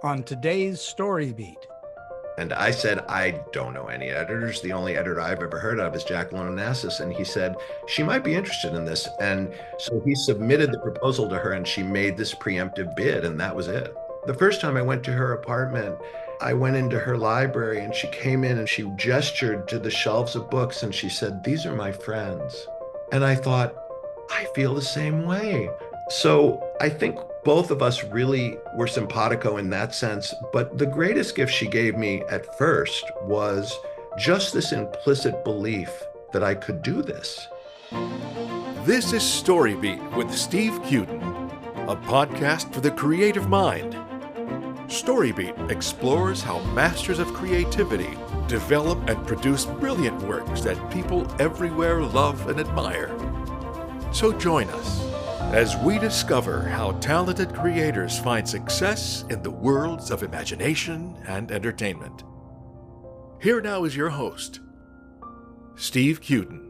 on today's StoryBeat. And I said, I don't know any editors. The only editor I've ever heard of is Jacqueline Onassis. And he said, she might be interested in this. And so he submitted the proposal to her and she made this preemptive bid, and that was it. The first time I went to her apartment, I went into her library and she came in and she gestured to the shelves of books and she said, these are my friends. And I thought, I feel the same way. So I think both of us really were simpatico in that sense. But the greatest gift she gave me at first was just this implicit belief that I could do this. This is StoryBeat with Steve Cuden, a podcast for the creative mind. StoryBeat explores how masters of creativity develop and produce brilliant works that people everywhere love and admire. So join us as we discover how talented creators find success in the worlds of imagination and entertainment. Here now is your host, Steve Cuden.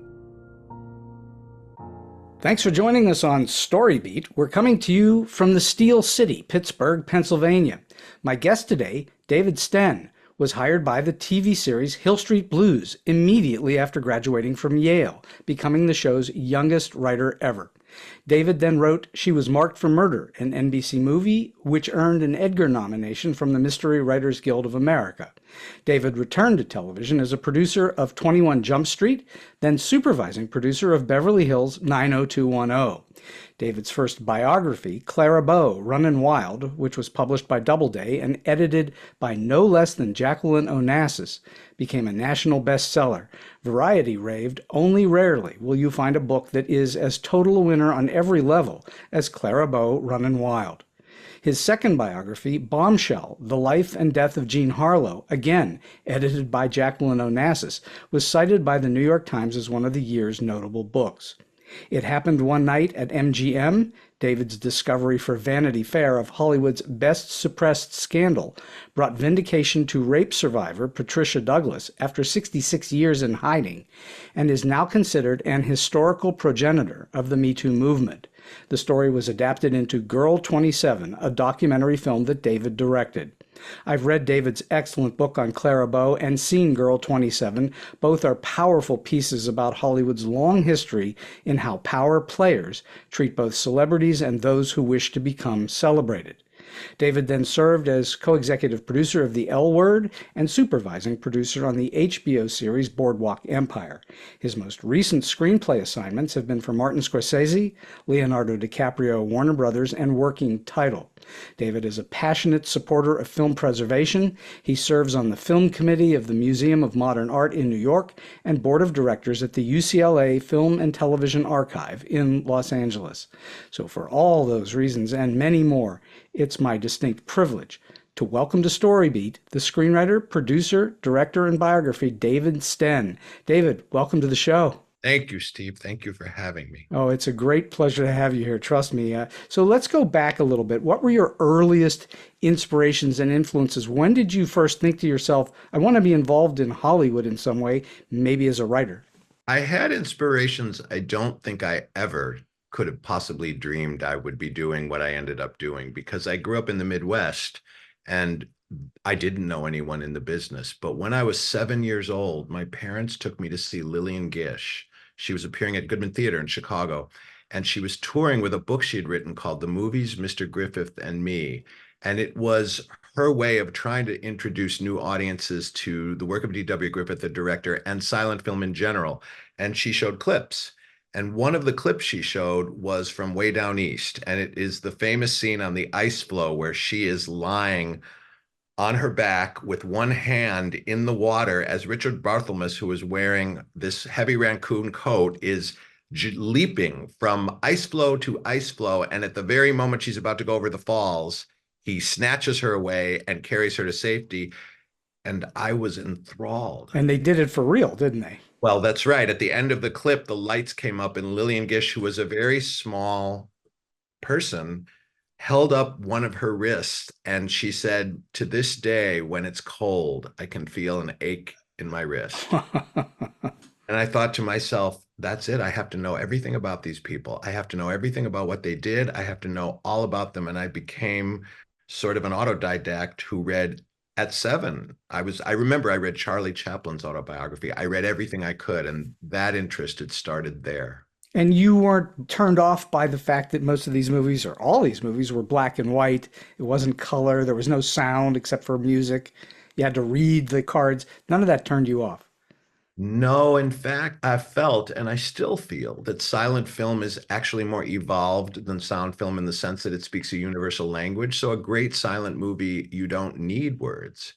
Thanks for joining us on StoryBeat. We're coming to you from the Steel City, Pittsburgh, Pennsylvania. My guest today, David Stenn, was hired by the TV series Hill Street Blues immediately after graduating from Yale, becoming the show's youngest writer ever. David then wrote She Was Marked for Murder, an NBC movie which earned an Edgar nomination from the Mystery Writers Guild of America. David returned to television as a producer of 21 Jump Street, then supervising producer of Beverly Hills 90210. David's first biography, Clara Bow, Runnin Wild, which was published by Doubleday and edited by no less than Jacqueline Onassis, became a national bestseller. Variety raved, only rarely will you find a book that is as total a winner on every level as Clara Bow, Runnin Wild. His second biography, Bombshell, The Life and Death of Jean Harlow, again edited by Jacqueline Onassis, was cited by the New York Times as one of the year's notable books. It Happened One Night at MGM, David's discovery for Vanity Fair of Hollywood's best suppressed scandal, brought vindication to rape survivor Patricia Douglas after 66 years in hiding, and is now considered an historical progenitor of the Me Too movement. The story was adapted into Girl 27, a documentary film that David directed. I've read David's excellent book on Clara Bow and seen Girl 27. Both are powerful pieces about Hollywood's long history in how power players treat both celebrities and those who wish to become celebrated. David then served as co-executive producer of The L Word and supervising producer on the HBO series Boardwalk Empire. His most recent screenplay assignments have been for Martin Scorsese, Leonardo DiCaprio, Warner Brothers, and Working Title. David is a passionate supporter of film preservation. He serves on the film committee of the Museum of Modern Art in New York and board of directors at the UCLA Film and Television Archive in Los Angeles. So for all those reasons and many more, it's my distinct privilege to welcome to StoryBeat the screenwriter, producer, director, and biography, David Stenn. David, welcome to the show. Thank you, Steve. Thank you for having me. Oh, it's a great pleasure to have you here. Trust me. So let's go back a little bit. What were your earliest inspirations and influences? When did you first think to yourself, I want to be involved in Hollywood in some way, maybe as a writer? I had inspirations I don't think I ever could have possibly dreamed I would be doing what I ended up doing, because I grew up in the Midwest and I didn't know anyone in the business. But when I was 7 years old, my parents took me to see Lillian Gish. She was appearing at Goodman Theater in Chicago, and she was touring with a book she had written called The Movies, Mr. Griffith and Me. And it was her way of trying to introduce new audiences to the work of D.W. Griffith, the director, and silent film in general. And she showed clips. And one of the clips she showed was from Way Down East. And it is the famous scene on the ice floe where she is lying on her back with one hand in the water as Richard Barthelmess, who is wearing this heavy raccoon coat, is leaping from ice floe to ice floe. And at the very moment she's about to go over the falls, he snatches her away and carries her to safety. And I was enthralled. And they did it for real, didn't they? Well, that's right. At the end of the clip, the lights came up and Lillian Gish, who was a very small person, held up one of her wrists and she said, to this day, when it's cold, I can feel an ache in my wrist. And I thought to myself, that's it. I have to know everything about these people. I have to know everything about what they did. I have to know all about them. And I became sort of an autodidact who read at 7. I remember I read Charlie Chaplin's autobiography. I read everything I could, and that interest had started there. And you weren't turned off by the fact that most of these movies, or all these movies, were black and white. It wasn't color. There was no sound except for music. You had to read the cards. None of that turned you off. No, in fact, I felt and I still feel that silent film is actually more evolved than sound film in the sense that it speaks a universal language. So, a great silent movie, you don't need words.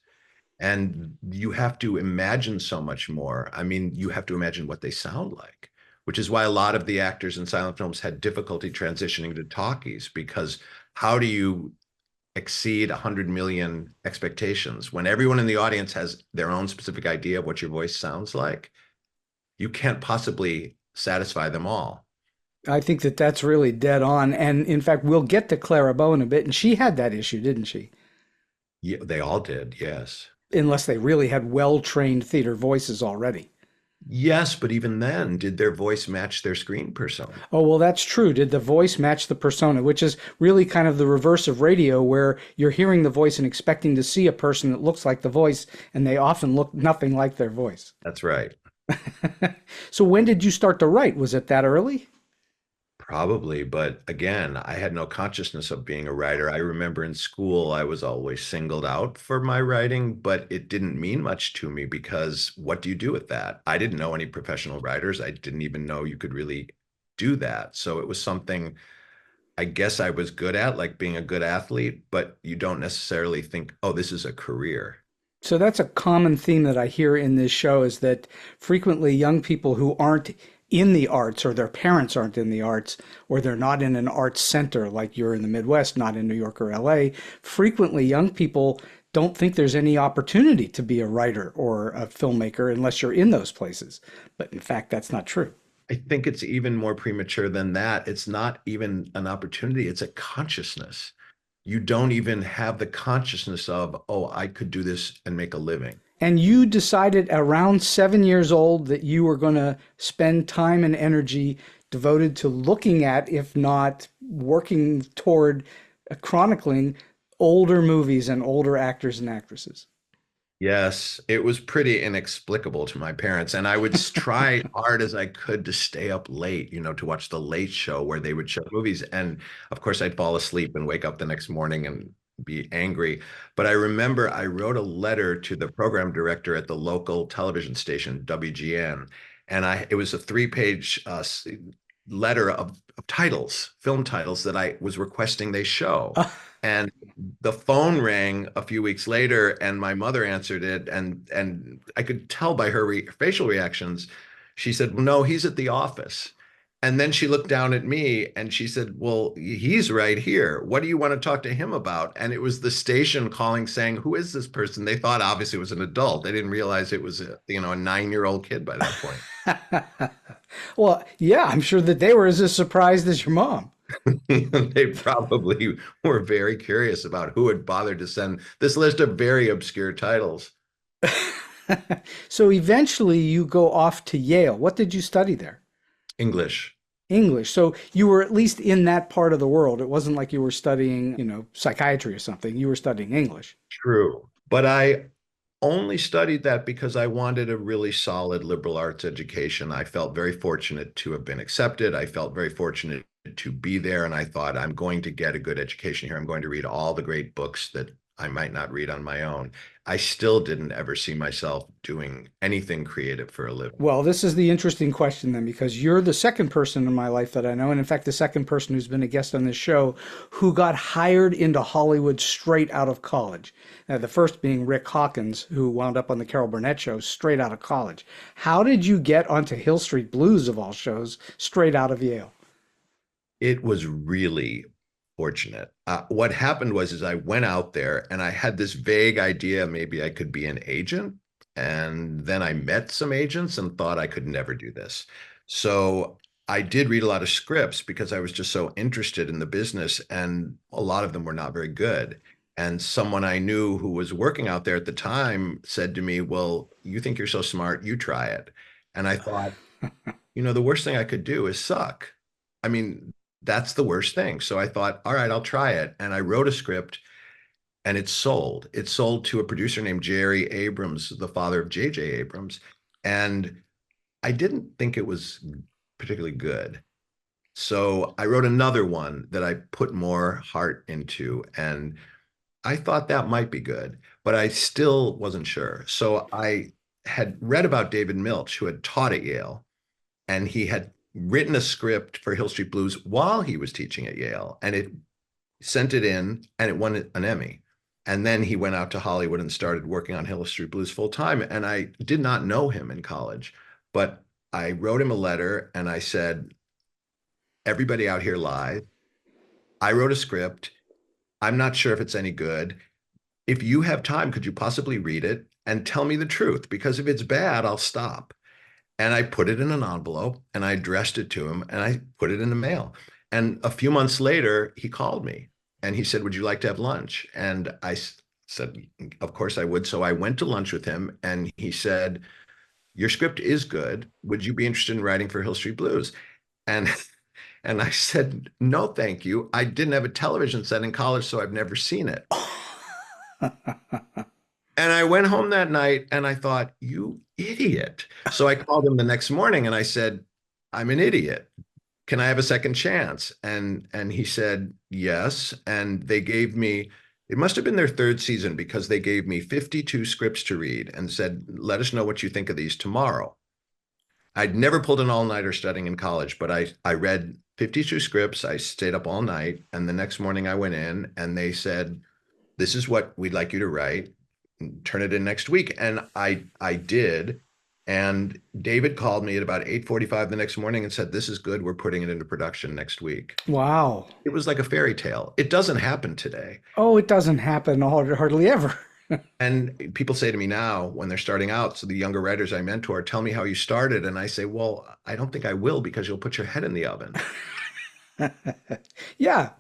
And you have to imagine so much more. I mean, you have to imagine what they sound like, which is why a lot of the actors in silent films had difficulty transitioning to talkies, because how do you exceed 100 million expectations when everyone in the audience has their own specific idea of what your voice sounds like? You can't possibly satisfy them all. I think that that's really dead on. And in fact, we'll get to Clara Bow in a bit. And she had that issue, didn't she? Yeah, they all did, yes. Unless they really had well-trained theater voices already. Yes, but even then, did their voice match their screen persona? Oh, well, that's true. Did the voice match the persona, which is really kind of the reverse of radio, where you're hearing the voice and expecting to see a person that looks like the voice, and they often look nothing like their voice. That's right. So when did you start to write? Was it that early? Probably, but again, I had no consciousness of being a writer. I remember in school, I was always singled out for my writing, but it didn't mean much to me because what do you do with that? I didn't know any professional writers. I didn't even know you could really do that. So it was something I guess I was good at, like being a good athlete, but you don't necessarily think, oh, this is a career. So that's a common theme that I hear in this show is that frequently young people who aren't in the arts or their parents aren't in the arts or they're not in an arts center like you're in the Midwest, not in New York or LA, frequently young people don't think there's any opportunity to be a writer or a filmmaker unless you're in those places. But in fact, that's not true. I think it's even more premature than that. It's not even an opportunity, it's a consciousness. You don't even have the consciousness of, oh, I could do this and make a living. And you decided around 7 years old that you were going to spend time and energy devoted to looking at, if not working toward chronicling older movies and older actors and actresses. Yes, it was pretty inexplicable to my parents. And I would try hard as I could to stay up late, to watch the late show where they would show movies. And of course, I'd fall asleep and wake up the next morning and be angry. But I remember I wrote a letter to the program director at the local television station, WGN. And it was a 3-page letter of titles, film titles that I was requesting they show. And the phone rang a few weeks later and my mother answered it. And I could tell by her facial reactions, she said, well, no, he's at the office. And then she looked down at me and she said, well, he's right here. What do you want to talk to him about? And it was the station calling saying, who is this person? They thought obviously it was an adult. They didn't realize it was a 9-year-old kid by that point. Well, yeah, I'm sure that they were as surprised as your mom. They probably were very curious about who had bothered to send this list of very obscure titles. So eventually you go off to Yale. What did you study there? English. English. So you were at least in that part of the world. It wasn't like you were studying, psychiatry or something. You were studying English. True. But I only studied that because I wanted a really solid liberal arts education. I felt very fortunate to have been accepted. I felt very fortunate to be there. And I thought, I'm going to get a good education here. I'm going to read all the great books that I might not read on my own. I still didn't ever see myself doing anything creative for a living. Well, this is the interesting question then, because you're the second person in my life that I know, and in fact, the second person who's been a guest on this show who got hired into Hollywood straight out of college. Now, the first being Rick Hawkins, who wound up on the Carol Burnett show straight out of college. How did you get onto Hill Street Blues of all shows straight out of Yale? It was really fortunate. What happened was I went out there and I had this vague idea maybe I could be an agent. And then I met some agents and thought I could never do this. So I did read a lot of scripts because I was just so interested in the business, and a lot of them were not very good. And someone I knew who was working out there at the time said to me, well, you think you're so smart, you try it. And I thought, the worst thing I could do is suck. I mean, that's the worst thing. So I thought, all right, I'll try it. And I wrote a script and it sold. It sold to a producer named Jerry Abrams, the father of J.J. Abrams. And I didn't think it was particularly good. So I wrote another one that I put more heart into, and I thought that might be good, but I still wasn't sure. So I had read about David Milch, who had taught at Yale, and he had written a script for Hill Street Blues while he was teaching at Yale, and it sent it in, and it won an Emmy. And then he went out to Hollywood and started working on Hill Street Blues full time. And I did not know him in college, but I wrote him a letter and I said, everybody out here lies. I wrote a script. I'm not sure if it's any good. If you have time, could you possibly read it and tell me the truth? Because if it's bad, I'll stop. And I put it in an envelope and I addressed it to him and I put it in the mail. And a few months later, he called me and he said, would you like to have lunch? And I said, of course I would. So I went to lunch with him and he said, your script is good. Would you be interested in writing for Hill Street Blues? And and I said, no, thank you. I didn't have a television set in college, so I've never seen it. And I went home that night and I thought, you idiot. So I called him the next morning and I said, I'm an idiot. Can I have a second chance? And he said, yes. And they gave me, it must have been their third season because they gave me 52 scripts to read and said, let us know what you think of these tomorrow. I'd never pulled an all-nighter studying in college, but I read 52 scripts. I stayed up all night. And the next morning I went in and they said, this is what we'd like you to write. Turn it in next week. And I did. And David called me at about 8:45 the next morning and said, this is good. We're putting it into production next week. Wow. It was like a fairy tale. It doesn't happen today. Oh, it doesn't happen hardly ever. And people say to me now when they're starting out, so the younger writers I mentor, tell me how you started. And I say, well, I don't think I will because you'll put your head in the oven. Yeah.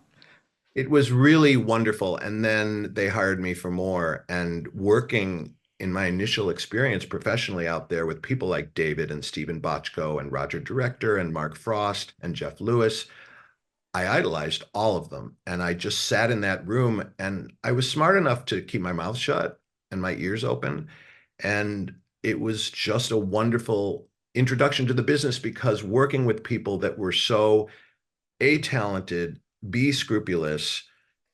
It was really wonderful. And then they hired me for more, and working in my initial experience professionally out there with people like David and Stephen Bochco and Roger Director and Mark Frost and Jeff Lewis, I idolized all of them. And I just sat in that room and I was smart enough to keep my mouth shut and my ears open. And it was just a wonderful introduction to the business because working with people that were so A, talented, B, scrupulous,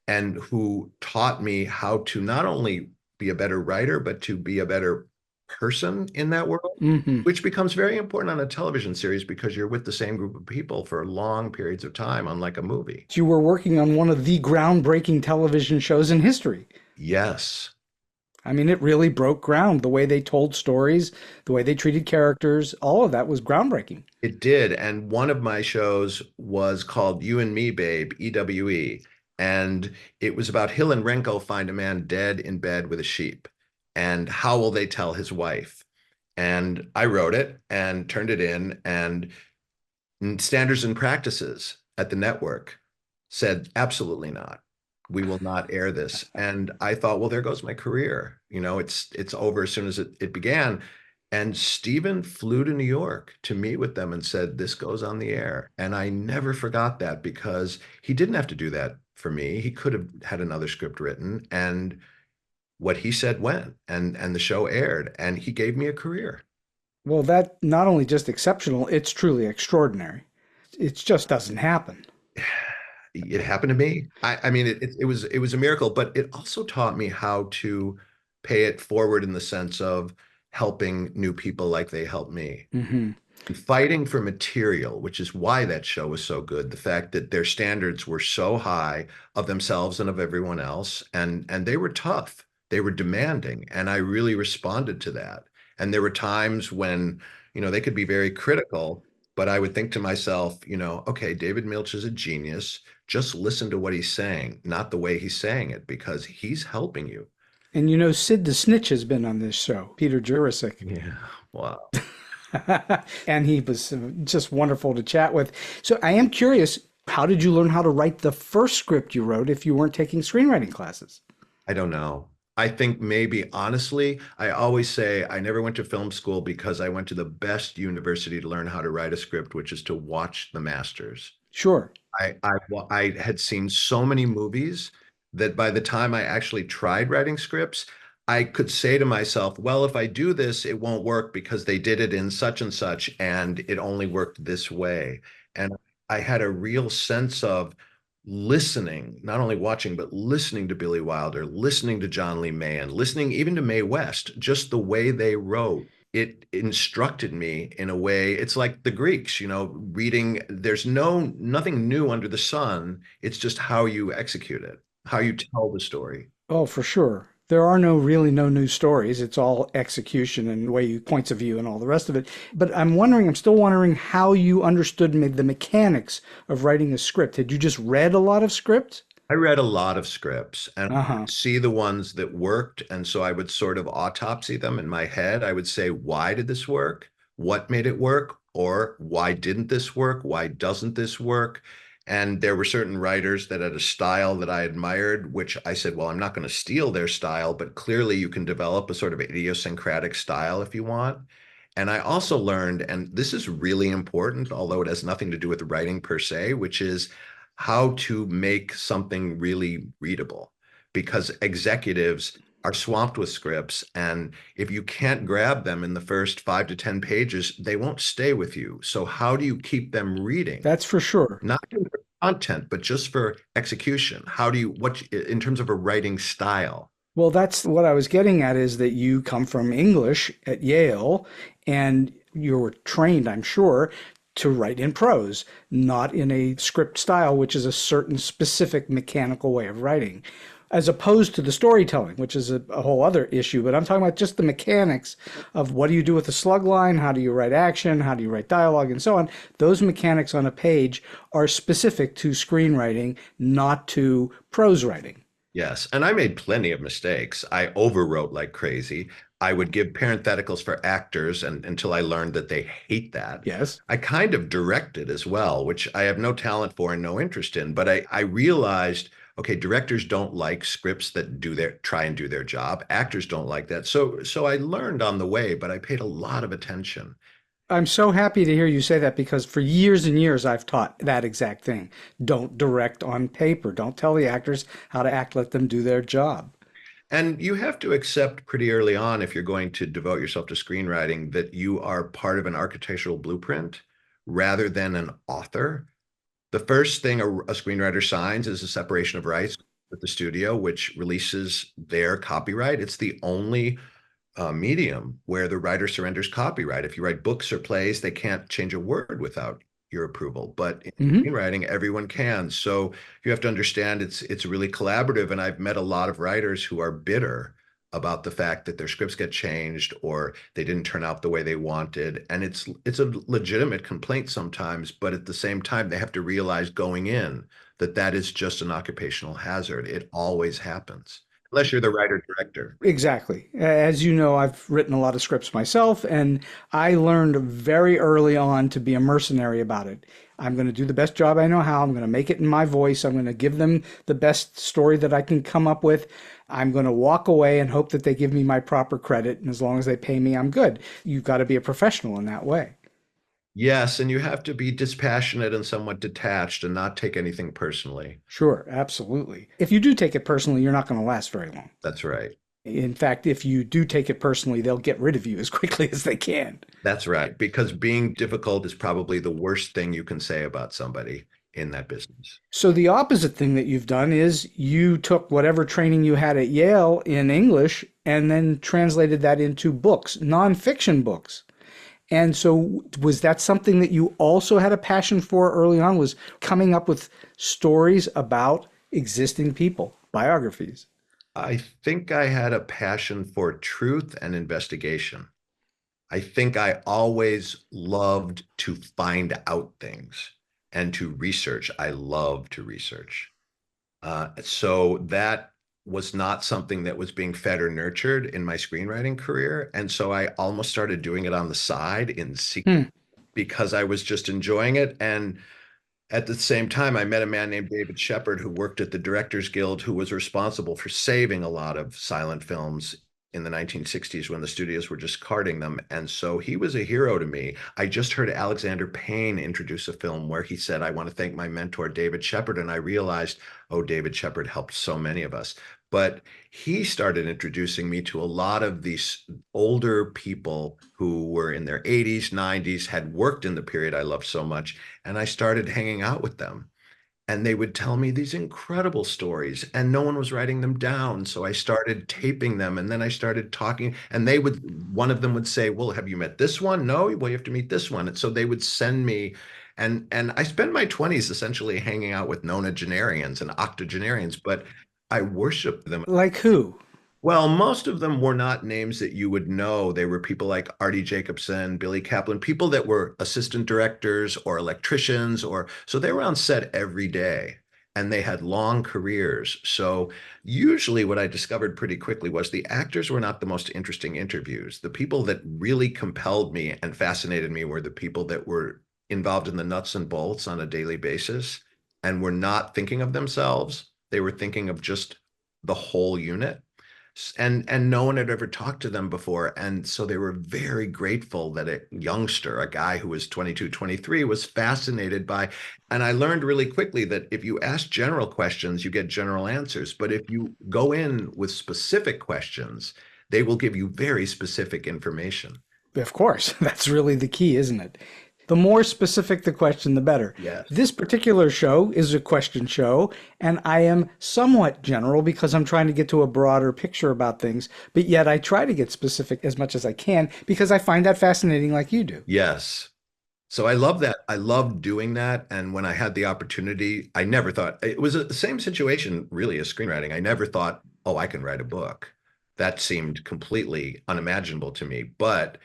and who taught me how to not only be a better writer, but to be a better person in that world, which becomes very important on a television series because you're with the same group of people for long periods of time, unlike a movie. You were working on one of the groundbreaking television shows in history. Yes. I mean, it really broke ground. The way they told stories, the way they treated characters, all of that was groundbreaking. It did. And one of my shows was called You and Me, Babe, EWE. And it was about Hill and Renko find a man dead in bed with a sheep. And how will they tell his wife? And I wrote it and turned it in, and Standards and Practices at the network said, absolutely not. We will not air this. And I thought, well, there goes my career. You know, it's over as soon as it began. And Stephen flew to New York to meet with them and said, this goes on the air. And I never forgot that because he didn't have to do that for me. He could have had another script written, and what he said went, and the show aired, and he gave me a career. Well, that not only just exceptional, it's truly extraordinary. It just doesn't happen. It happened to me. I mean, it was a miracle, but it also taught me how to pay it forward in the sense of helping new people like they helped me. And fighting for material, which is why that show was so good. The fact that their standards were so high of themselves and of everyone else, and they were tough. They were demanding, and I really responded to that. And there were times when, you know, they could be very critical, but I would think to myself, you know, okay, David Milch is a genius. Just listen to what he's saying, not the way he's saying it, because he's helping you. And you know, Sid the Snitch has been on this show, Peter Jurasik. Yeah, wow. And he was just wonderful to chat with. So I am curious, how did you learn how to write the first script you wrote if you weren't taking screenwriting classes? I don't know. I think maybe, honestly, I always say I never went to film school because I went to the best university to learn how to write a script, which is to watch the masters. Sure. I had seen so many movies that by the time I actually tried writing scripts, I could say to myself, well, if I do this, it won't work because they did it in such and such, and it only worked this way. And I had a real sense of listening, not only watching, but listening to Billy Wilder, listening to John Lee Mahan, listening even to Mae West, just the way they wrote. It instructed me in a way, it's like the Greeks, reading, there's nothing new under the sun. It's just how you execute it, how you tell the story. Oh, for sure. There are no new stories. It's all execution and way you points of view and all the rest of it. But I'm still wondering how you understood the mechanics of writing a script. Had you just read a lot of scripts? I read a lot of scripts and I Uh-huh. would see the ones that worked. And so I would sort of autopsy them in my head. I would say, why did this work? What made it work? Or why didn't this work? Why doesn't this work? And there were certain writers that had a style that I admired, which I said, well, I'm not going to steal their style, but clearly you can develop a sort of idiosyncratic style if you want. And I also learned, and this is really important, although it has nothing to do with writing per se, which is how to make something really readable. Because executives are swamped with scripts, and if you can't grab them in the first 5 to 10 pages, they won't stay with you. So how do you keep them reading? That's for sure. Not for content, but just for execution. How do you, what, in terms of a writing style? Well, that's what I was getting at is that you come from English at Yale and you were trained, I'm sure, to write in prose, not in a script style, which is a certain specific mechanical way of writing, as opposed to the storytelling, which is a whole other issue. But I'm talking about just the mechanics of what do you do with a slug line? How do you write action? How do you write dialogue and so on? Those mechanics on a page are specific to screenwriting, not to prose writing. Yes, and I made plenty of mistakes. I overwrote like crazy. I would give parentheticals for actors and until I learned that they hate that. Yes. I kind of directed as well, which I have no talent for and no interest in, but I realized, okay, directors don't like scripts that try and do their job. Actors don't like that. So I learned on the way, but I paid a lot of attention. I'm so happy to hear you say that because for years and years I've taught that exact thing. Don't direct on paper. Don't tell the actors how to act. Let them do their job. And you have to accept pretty early on, if you're going to devote yourself to screenwriting, that you are part of an architectural blueprint rather than an author. The first thing a screenwriter signs is a separation of rights with the studio, which releases their copyright. It's the only medium where the writer surrenders copyright. If you write books or plays, they can't change a word without your approval. But in Hmm. screenwriting, everyone can. So you have to understand it's really collaborative. And I've met a lot of writers who are bitter about the fact that their scripts get changed or they didn't turn out the way they wanted. And it's a legitimate complaint sometimes, but at the same time, they have to realize going in that that is just an occupational hazard. It always happens, unless you're the writer director. Exactly. As you know, I've written a lot of scripts myself, and I learned very early on to be a mercenary about it. I'm going to do the best job I know how. I'm going to make it in my voice. I'm going to give them the best story that I can come up with. I'm going to walk away and hope that they give me my proper credit. And as long as they pay me, I'm good. You've got to be a professional in that way. Yes, and you have to be dispassionate and somewhat detached and not take anything personally. Sure, absolutely. If you do take it personally, you're not going to last very long. That's right. In fact, if you do take it personally, they'll get rid of you as quickly as they can. That's right. Because being difficult is probably the worst thing you can say about somebody in that business. So the opposite thing that you've done is you took whatever training you had at Yale in English and then translated that into books, nonfiction books. And so was that something that you also had a passion for early on, was coming up with stories about existing people, biographies? I think I had a passion for truth and investigation. I think I always loved to find out things and to research. I love to research. So that was not something that was being fed or nurtured in my screenwriting career. And so I almost started doing it on the side in secret Hmm. because I was just enjoying it. And at the same time, I met a man named David Shepard who worked at the Directors Guild, who was responsible for saving a lot of silent films in the 1960s when the studios were just carting them. And so he was a hero to me. I just heard Alexander Payne introduce a film where he said, I want to thank my mentor, David Shepard. And I realized, oh, David Shepard helped so many of us. But he started introducing me to a lot of these older people who were in their 80s, 90s, had worked in the period I loved so much. And I started hanging out with them. And they would tell me these incredible stories, and no one was writing them down. So I started taping them, and then I started talking, and one of them would say, well, have you met this one? No, well, you have to meet this one. And so they would send me, and I spent my 20s essentially hanging out with nonagenarians and octogenarians, but I worshiped them. Like who? Well, most of them were not names that you would know. They were people like Artie Jacobson, Billy Kaplan, people that were assistant directors or electricians, so they were on set every day and they had long careers. So usually what I discovered pretty quickly was the actors were not the most interesting interviews. The people that really compelled me and fascinated me were the people that were involved in the nuts and bolts on a daily basis and were not thinking of themselves. They were thinking of just the whole unit. And no one had ever talked to them before. And so they were very grateful that a youngster, a guy who was 22, 23, was fascinated by. And I learned really quickly that if you ask general questions, you get general answers. But if you go in with specific questions, they will give you very specific information. Of course, that's really the key, isn't it? The more specific the question, the better. Yes. This particular show is a question show, and I am somewhat general because I'm trying to get to a broader picture about things, but yet I try to get specific as much as I can because I find that fascinating like you do. Yes. So I love that. I love doing that. And when I had the opportunity, I never thought it was the same situation really as screenwriting. I never thought, oh, I can write a book. That seemed completely unimaginable to me. But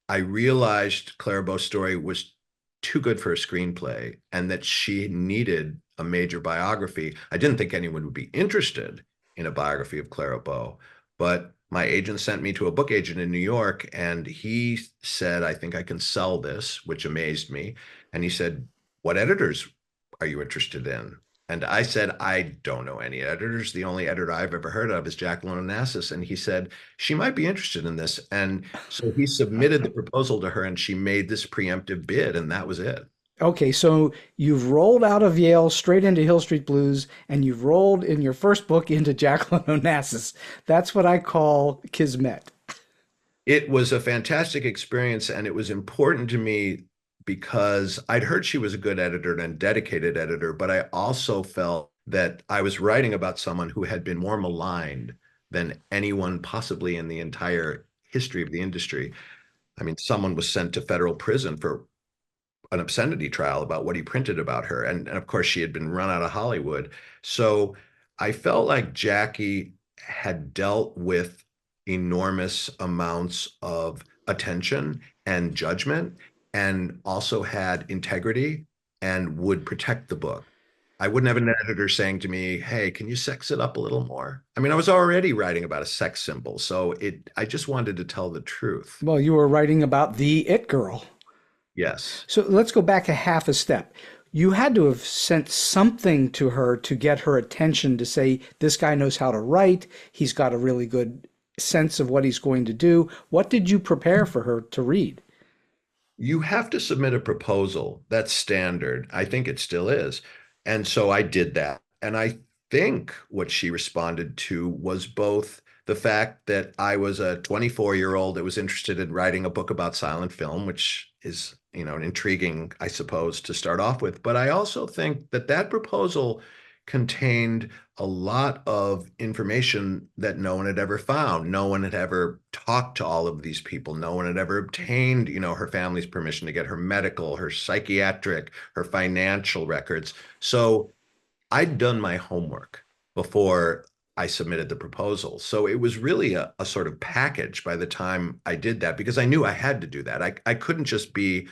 I realized Clara Bow's story was too good for a screenplay and that she needed a major biography. I didn't think anyone would be interested in a biography of Clara Bow, but my agent sent me to a book agent in New York and he said, I think I can sell this, which amazed me. And he said, what editors are you interested in? And I said, I don't know any editors. The only editor I've ever heard of is Jacqueline Onassis. And he said, she might be interested in this. And so he submitted the proposal to her and she made this preemptive bid and that was it. Okay, so you've rolled out of Yale straight into Hill Street Blues, and you've rolled in your first book into Jacqueline Onassis. That's what I call kismet. It was a fantastic experience and it was important to me because I'd heard she was a good editor and a dedicated editor, but I also felt that I was writing about someone who had been more maligned than anyone possibly in the entire history of the industry. I mean, someone was sent to federal prison for an obscenity trial about what he printed about her. And of course, she had been run out of Hollywood. So I felt like Jackie had dealt with enormous amounts of attention and judgment and also had integrity and would protect the book. I wouldn't have an editor saying to me, hey, can you sex it up a little more? I mean, I was already writing about a sex symbol, so I just wanted to tell the truth. Well, you were writing about the it girl. Yes. So let's go back a half a step. You had to have sent something to her to get her attention to say, this guy knows how to write. He's got a really good sense of what he's going to do. What did you prepare for her to read? You have to submit a proposal. That's standard. I think it still is. And so I did that. And I think what she responded to was both the fact that I was a 24-year-old that was interested in writing a book about silent film, which is, intriguing, I suppose, to start off with. But I also think that that proposal contained a lot of information that no one had ever found. No one had ever talked to all of these people. No one had ever obtained, her family's permission to get her medical, her psychiatric, her financial records. So I'd done my homework before I submitted the proposal. So it was really a sort of package by the time I did that, because I knew I had to do that. I couldn't just be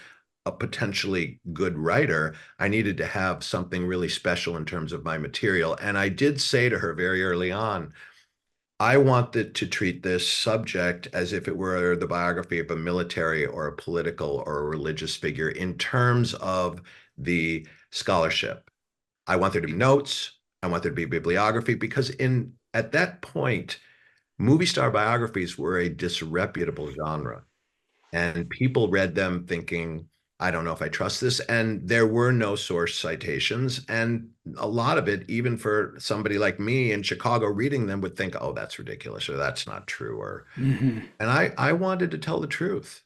a potentially good writer. I needed to have something really special in terms of my material. And I did say to her very early on, I wanted to treat this subject as if it were the biography of a military or a political or a religious figure in terms of the scholarship. I want there to be notes. I want there to be bibliography, because at that point, movie star biographies were a disreputable genre. And people read them thinking, I don't know if I trust this. And there were no source citations. And a lot of it, even for somebody like me in Chicago reading them, would think, oh, that's ridiculous, or that's not true. Or, Hmm. and I wanted to tell the truth.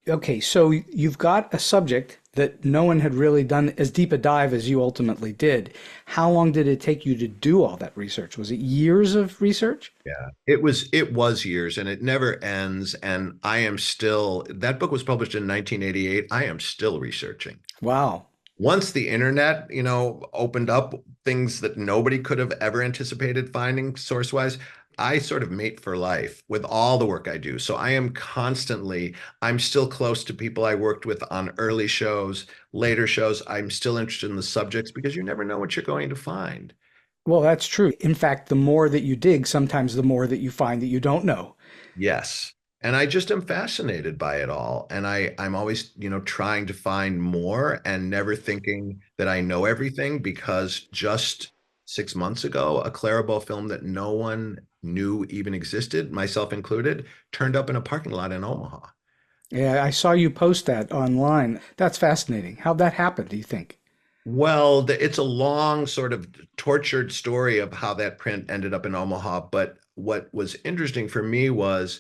Okay, so you've got a subject that no one had really done as deep a dive as you ultimately did. How long did it take you to do all that research? Was it years of research? Yeah, it was years and it never ends. And I am still, that book was published in 1988. I am still researching. Wow. Once the internet, opened up things that nobody could have ever anticipated finding source wise, I sort of mate for life with all the work I do. So I am constantly, I'm still close to people I worked with on early shows, later shows. I'm still interested in the subjects because you never know what you're going to find. Well, that's true. In fact, the more that you dig, sometimes the more that you find that you don't know. Yes. And I just am fascinated by it all. And I'm always, trying to find more and never thinking that I know everything because just 6 months ago, a Clara Bow film that no one knew even existed, myself included, turned up in a parking lot in Omaha. Yeah, I saw you post that online. That's fascinating. How'd that happen, do you think? Well, it's a long sort of tortured story of how that print ended up in Omaha. But what was interesting for me was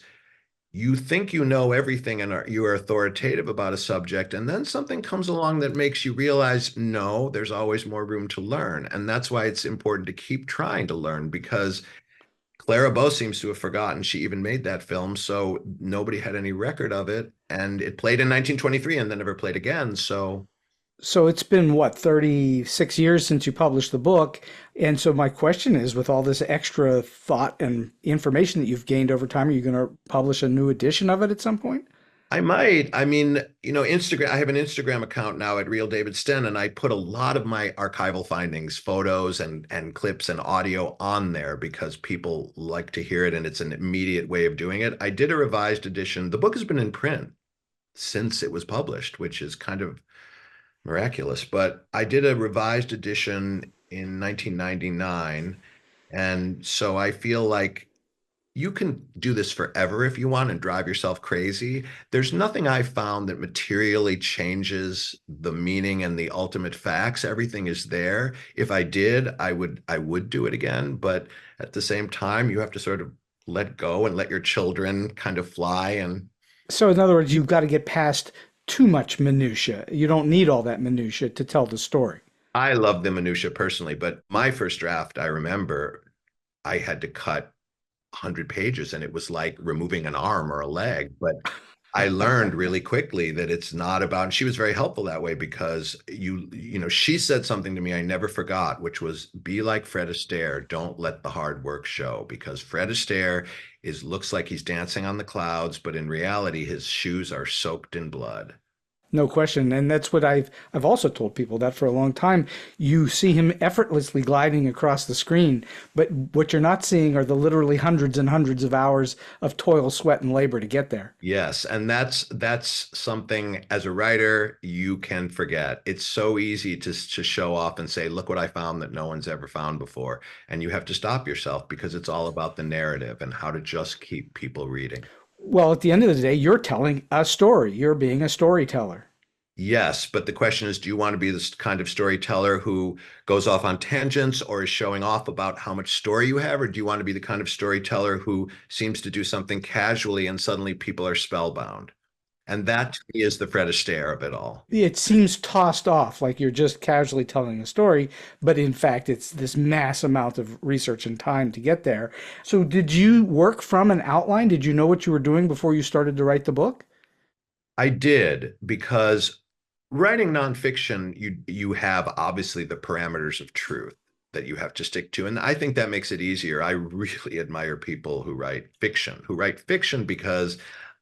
you think you know everything and you are authoritative about a subject, and then something comes along that makes you realize, no, there's always more room to learn. And that's why it's important to keep trying to learn because Clara Bow seems to have forgotten she even made that film. So nobody had any record of it. And it played in 1923 and then never played again. So So it's been what, 36 years since you published the book. And so my question is, with all this extra thought and information that you've gained over time, are you going to publish a new edition of it at some point? I might. I mean, Instagram, I have an Instagram account now at Real David Stenn, and I put a lot of my archival findings, photos and clips and audio on there because people like to hear it and it's an immediate way of doing it. I did a revised edition. The book has been in print since it was published, which is kind of miraculous, but I did a revised edition in 1999. And so I feel like you can do this forever if you want and drive yourself crazy. There's nothing I found that materially changes the meaning and the ultimate facts. Everything is there. If I did, I would do it again. But at the same time, you have to sort of let go and let your children kind of fly. And So in other words, you've got to get past too much minutia. You don't need all that minutia to tell the story. I love the minutia personally, but my first draft, I remember I had to cut 100 pages and it was like removing an arm or a leg. But I learned really quickly that it's not about, and she was very helpful that way because she said something to me I never forgot, which was be like Fred Astaire. Don't let the hard work show because Fred Astaire looks like he's dancing on the clouds, but in reality, his shoes are soaked in blood. No question. And that's what I've also told people that for a long time. You see him effortlessly gliding across the screen, but what you're not seeing are the literally hundreds and hundreds of hours of toil, sweat, and labor to get there. Yes, and that's something as a writer you can forget. It's so easy to show off and say, "Look what I found that no one's ever found before." And you have to stop yourself because it's all about the narrative and how to just keep people reading. Well, at the end of the day, you're telling a story. You're being a storyteller. Yes, but the question is, do you want to be this kind of storyteller who goes off on tangents or is showing off about how much story you have, or do you want to be the kind of storyteller who seems to do something casually and suddenly people are spellbound? And that to me is the Fred Astaire of it all. It seems tossed off like you're just casually telling a story, but in fact, it's this mass amount of research and time to get there. So, did you work from an outline? Did you know what you were doing before you started to write the book? I did because writing nonfiction, you have obviously the parameters of truth that you have to stick to. And I think that makes it easier. I really admire people who write fiction because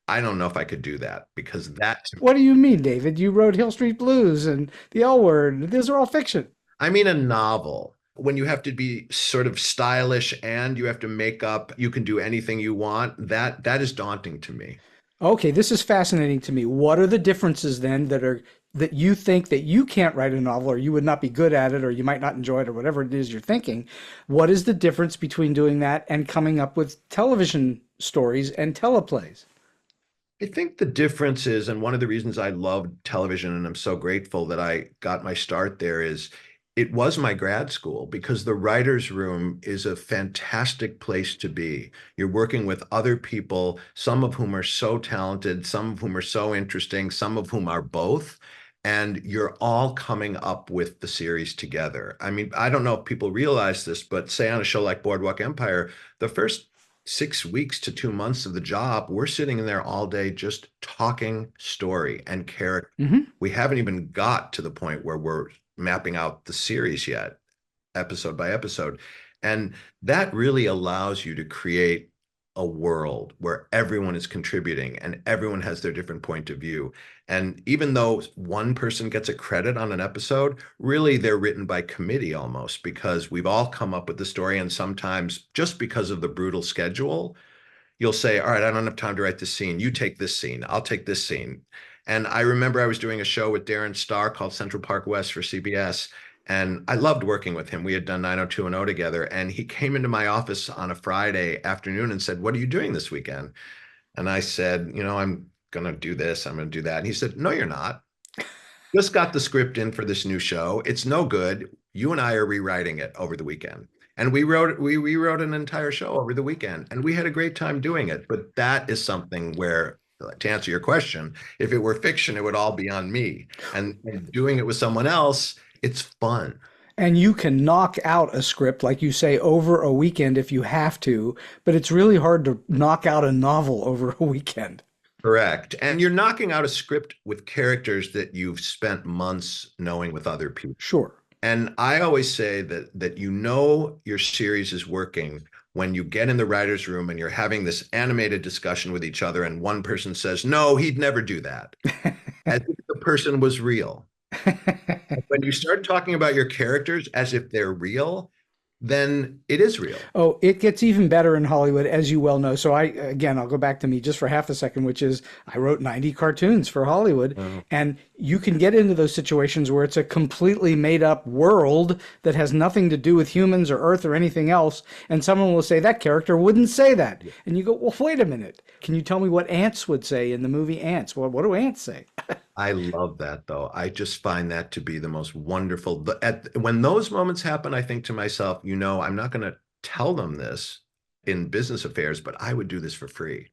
I don't know if I could do that because that, What do you mean, David? You wrote Hill Street Blues and The L Word. These are all fiction. I mean, a novel. When you have to be sort of stylish and you have to make up, you can do anything you want. That is daunting to me. Okay, this is fascinating to me. What are the differences then that you think that you can't write a novel or you would not be good at it or you might not enjoy it or whatever it is you're thinking? What is the difference between doing that and coming up with television stories and teleplays? I think the difference is, and one of the reasons I loved television and I'm so grateful that I got my start there is it was my grad school because the writer's room is a fantastic place to be. You're working with other people, some of whom are so talented, some of whom are so interesting, some of whom are both. And you're all coming up with the series together. I mean, I don't know if people realize this, but say on a show like Boardwalk Empire, the first 6 weeks to 2 months of the job, we're sitting in there all day just talking story and character. Hmm. We haven't even got to the point where we're mapping out the series yet, episode by episode. And that really allows you to create a world where everyone is contributing and everyone has their different point of view. And even though one person gets a credit on an episode, really they're written by committee almost because we've all come up with the story. And sometimes just because of the brutal schedule, you'll say, all right, I don't have time to write this scene. You take this scene. I'll take this scene. And I remember I was doing a show with Darren Star called Central Park West for CBS. And I loved working with him. We had done 90210 together. And he came into my office on a Friday afternoon and said, what are you doing this weekend? And I said, I'm going to do this. I'm going to do that. And he said, no, you're not. Just got the script in for this new show. It's no good. You and I are rewriting it over the weekend. And we rewrote an entire show over the weekend and we had a great time doing it. But that is something where, to answer your question, if it were fiction, it would all be on me. And doing it with someone else, it's fun. And you can knock out a script, like you say, over a weekend if you have to, but it's really hard to knock out a novel over a weekend. Correct. And you're knocking out a script with characters that you've spent months knowing with other people. Sure. And I always say that your series is working when you get in the writer's room and you're having this animated discussion with each other and one person says, no, he'd never do that. As if the person was real. When you start talking about your characters as if they're real, then it is real. Oh, it gets even better in Hollywood, as you well know. So I'll go back to me just for half a second, which is I wrote 90 cartoons for Hollywood. Oh. And you can get into those situations where it's a completely made up world that has nothing to do with humans or Earth or anything else. And someone will say that character wouldn't say that. Yeah. And you go, well, wait a minute. Can you tell me what ants would say in the movie Ants? Well, what do ants say? I love that, though. I just find that to be the most wonderful. When those moments happen, I think to myself, I'm not going to tell them this in business affairs, but I would do this for free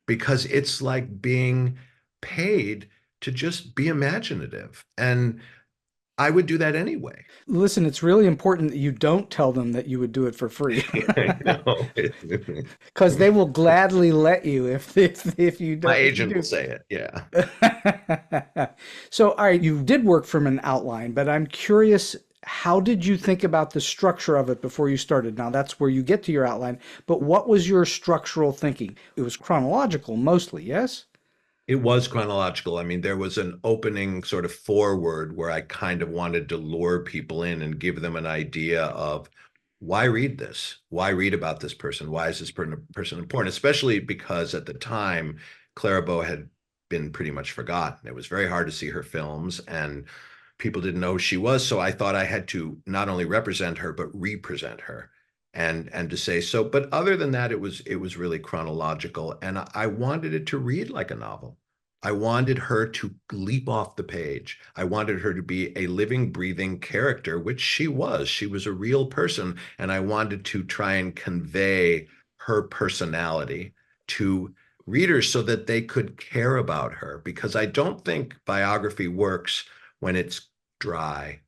because it's like being paid to just be imaginative. And I would do that anyway. Listen, it's really important that you don't tell them that you would do it for free. Because they will gladly let you if you don't. My agent will say it, yeah. So, all right, you did work from an outline, but I'm curious, how did you think about the structure of it before you started? Now, that's where you get to your outline, but what was your structural thinking? It was chronological mostly, yes? It was chronological. I mean, there was an opening sort of forward where I kind of wanted to lure people in and give them an idea of why read this? Why read about this person? Why is this person important? Especially because at the time, Clara Bow had been pretty much forgotten. It was very hard to see her films and people didn't know who she was. So I thought I had to not only represent her, but represent her. And to say so, but other than that, it was really chronological, and I wanted it to read like a novel. I wanted her to leap off the page. I wanted her to be a living, breathing character, which she was. She was a real person, and I wanted to try and convey her personality to readers so that they could care about her. Because I don't think biography works when it's dry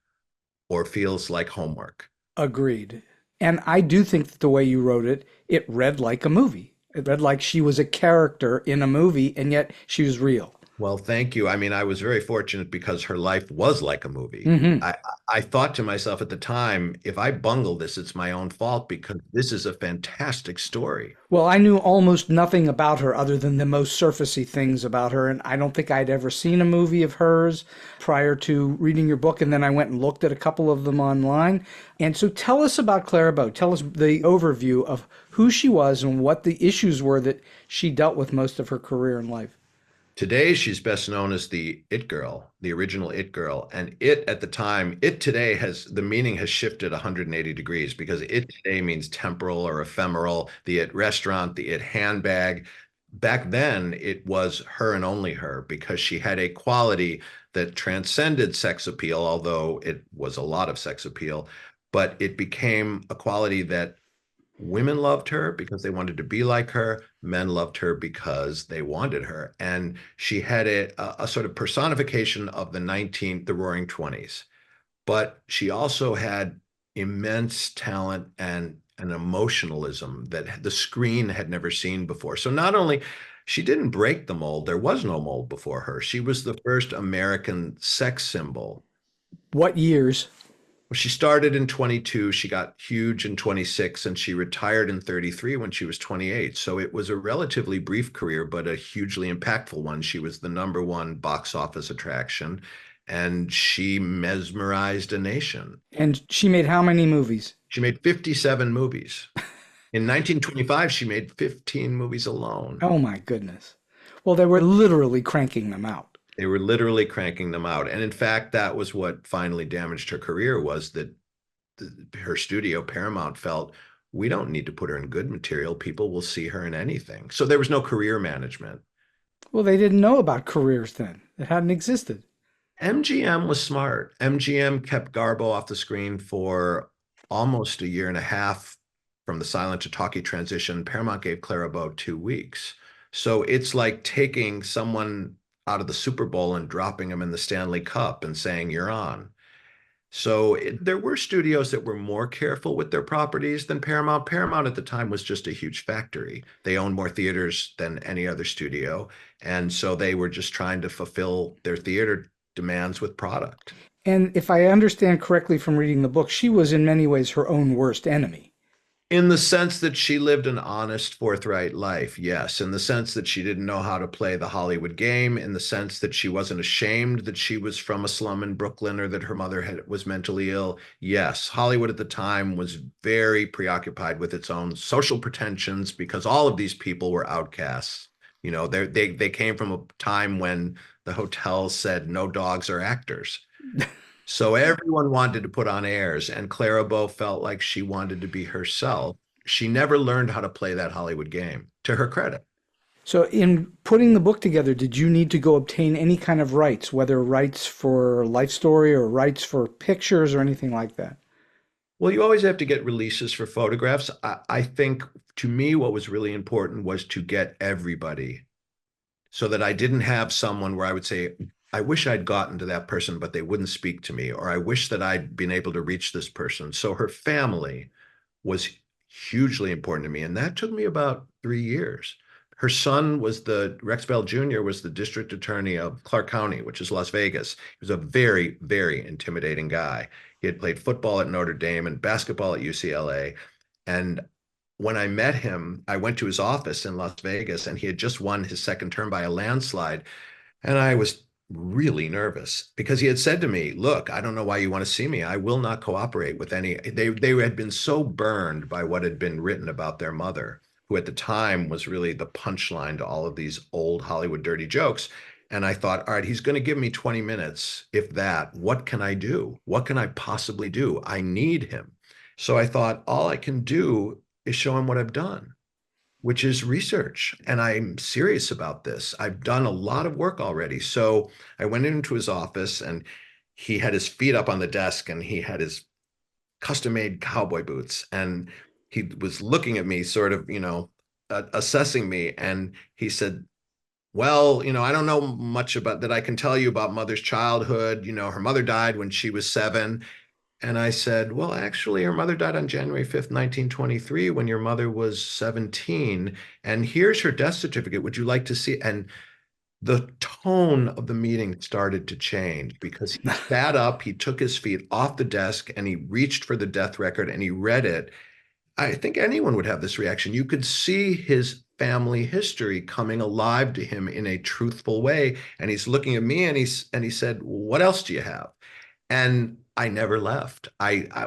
or feels like homework. Agreed. And I do think that the way you wrote it, it read like a movie. It read like she was a character in a movie, and yet she was real. Well, thank you. I mean, I was very fortunate because her life was like a movie. Hmm. I thought to myself at the time, if I bungle this, it's my own fault because this is a fantastic story. Well, I knew almost nothing about her other than the most surfacey things about her, and I don't think I'd ever seen a movie of hers prior to reading your book, and then I went and looked at a couple of them online. And so tell us about Clara Bow. Tell us the overview of who she was and what the issues were that she dealt with most of her career in life. Today, she's best known as the It Girl, the original It Girl. And it at the time, it today has the meaning has shifted 180 degrees because it today means temporal or ephemeral, the It restaurant, the It handbag. Back then, it was her and only her because she had a quality that transcended sex appeal, although it was a lot of sex appeal, but it became a quality that women loved her because they wanted to be like her. Men loved her because they wanted her. And she had a sort of personification of the roaring 20s. But she also had immense talent and an emotionalism that the screen had never seen before. So not only she didn't break the mold, there was no mold before her. She was the first American sex symbol. What years? Well, she started in 22, she got huge in 26, and she retired in 33 when she was 28. So it was a relatively brief career, but a hugely impactful one. She was the number one box office attraction, and she mesmerized a nation. And she made how many movies? She made 57 movies. In 1925, she made 15 movies alone. Oh my goodness. Well, they were literally cranking them out. They were literally cranking them out. And in fact, that was what finally damaged her career was that her studio, Paramount, felt we don't need to put her in good material. People will see her in anything. So there was no career management. Well, they didn't know about careers then. It hadn't existed. MGM was smart. MGM kept Garbo off the screen for almost a year and a half from the silent to talkie transition. Paramount gave Clara Bow 2 weeks. So it's like taking someone out of the Super Bowl and dropping them in the Stanley Cup and saying, you're on. So there were studios that were more careful with their properties than Paramount. Paramount at the time was just a huge factory. They owned more theaters than any other studio. And so they were just trying to fulfill their theater demands with product. And if I understand correctly from reading the book, she was in many ways her own worst enemy. In the sense that she lived an honest, forthright life, yes. In the sense that she didn't know how to play the Hollywood game, in the sense that she wasn't ashamed that she was from a slum in Brooklyn or that her mother was mentally ill, yes. Hollywood at the time was very preoccupied with its own social pretensions because all of these people were outcasts. You know, they came from a time when the hotels said no dogs are actors. So everyone wanted to put on airs, and Clara Bow felt like she wanted to be herself. She never learned how to play that Hollywood game, to her credit. So, in putting the book together, did you need to go obtain any kind of rights, whether rights for life story or rights for pictures or anything like that? Well, you always have to get releases for photographs. I think to me, what was really important was to get everybody so that I didn't have someone where I would say, I wish I'd gotten to that person, but they wouldn't speak to me, or I wish that I'd been able to reach this person. So her family was hugely important to me. And that took me about 3 years. Her son was Rex Bell Jr. was the district attorney of Clark County, which is Las Vegas. He was a very, very intimidating guy. He had played football at Notre Dame and basketball at UCLA. And when I met him, I went to his office in Las Vegas, and he had just won his second term by a landslide. And I was really nervous because he had said to me, look, I don't know why you want to see me. I will not cooperate with any. They had been so burned by what had been written about their mother, who at the time was really the punchline to all of these old Hollywood dirty jokes. And I thought, all right, he's going to give me 20 minutes, if that. What can I do? What can I possibly do? I need him. So I thought, all I can do is show him what I've done, which is research. And I'm serious about this. I've done a lot of work already. So I went into his office, and he had his feet up on the desk, and he had his custom-made cowboy boots. And he was looking at me, sort of, assessing me. And he said, well, I don't know much about that I can tell you about Mother's childhood. Her mother died when she was 7. And I said, well, actually, her mother died on January 5th, 1923, when your mother was 17. And here's her death certificate. Would you like to see it? And the tone of the meeting started to change because he sat up, he took his feet off the desk, and he reached for the death record and he read it. I think anyone would have this reaction. You could see his family history coming alive to him in a truthful way. And he's looking at me and he said, "What else do you have?" And I never left.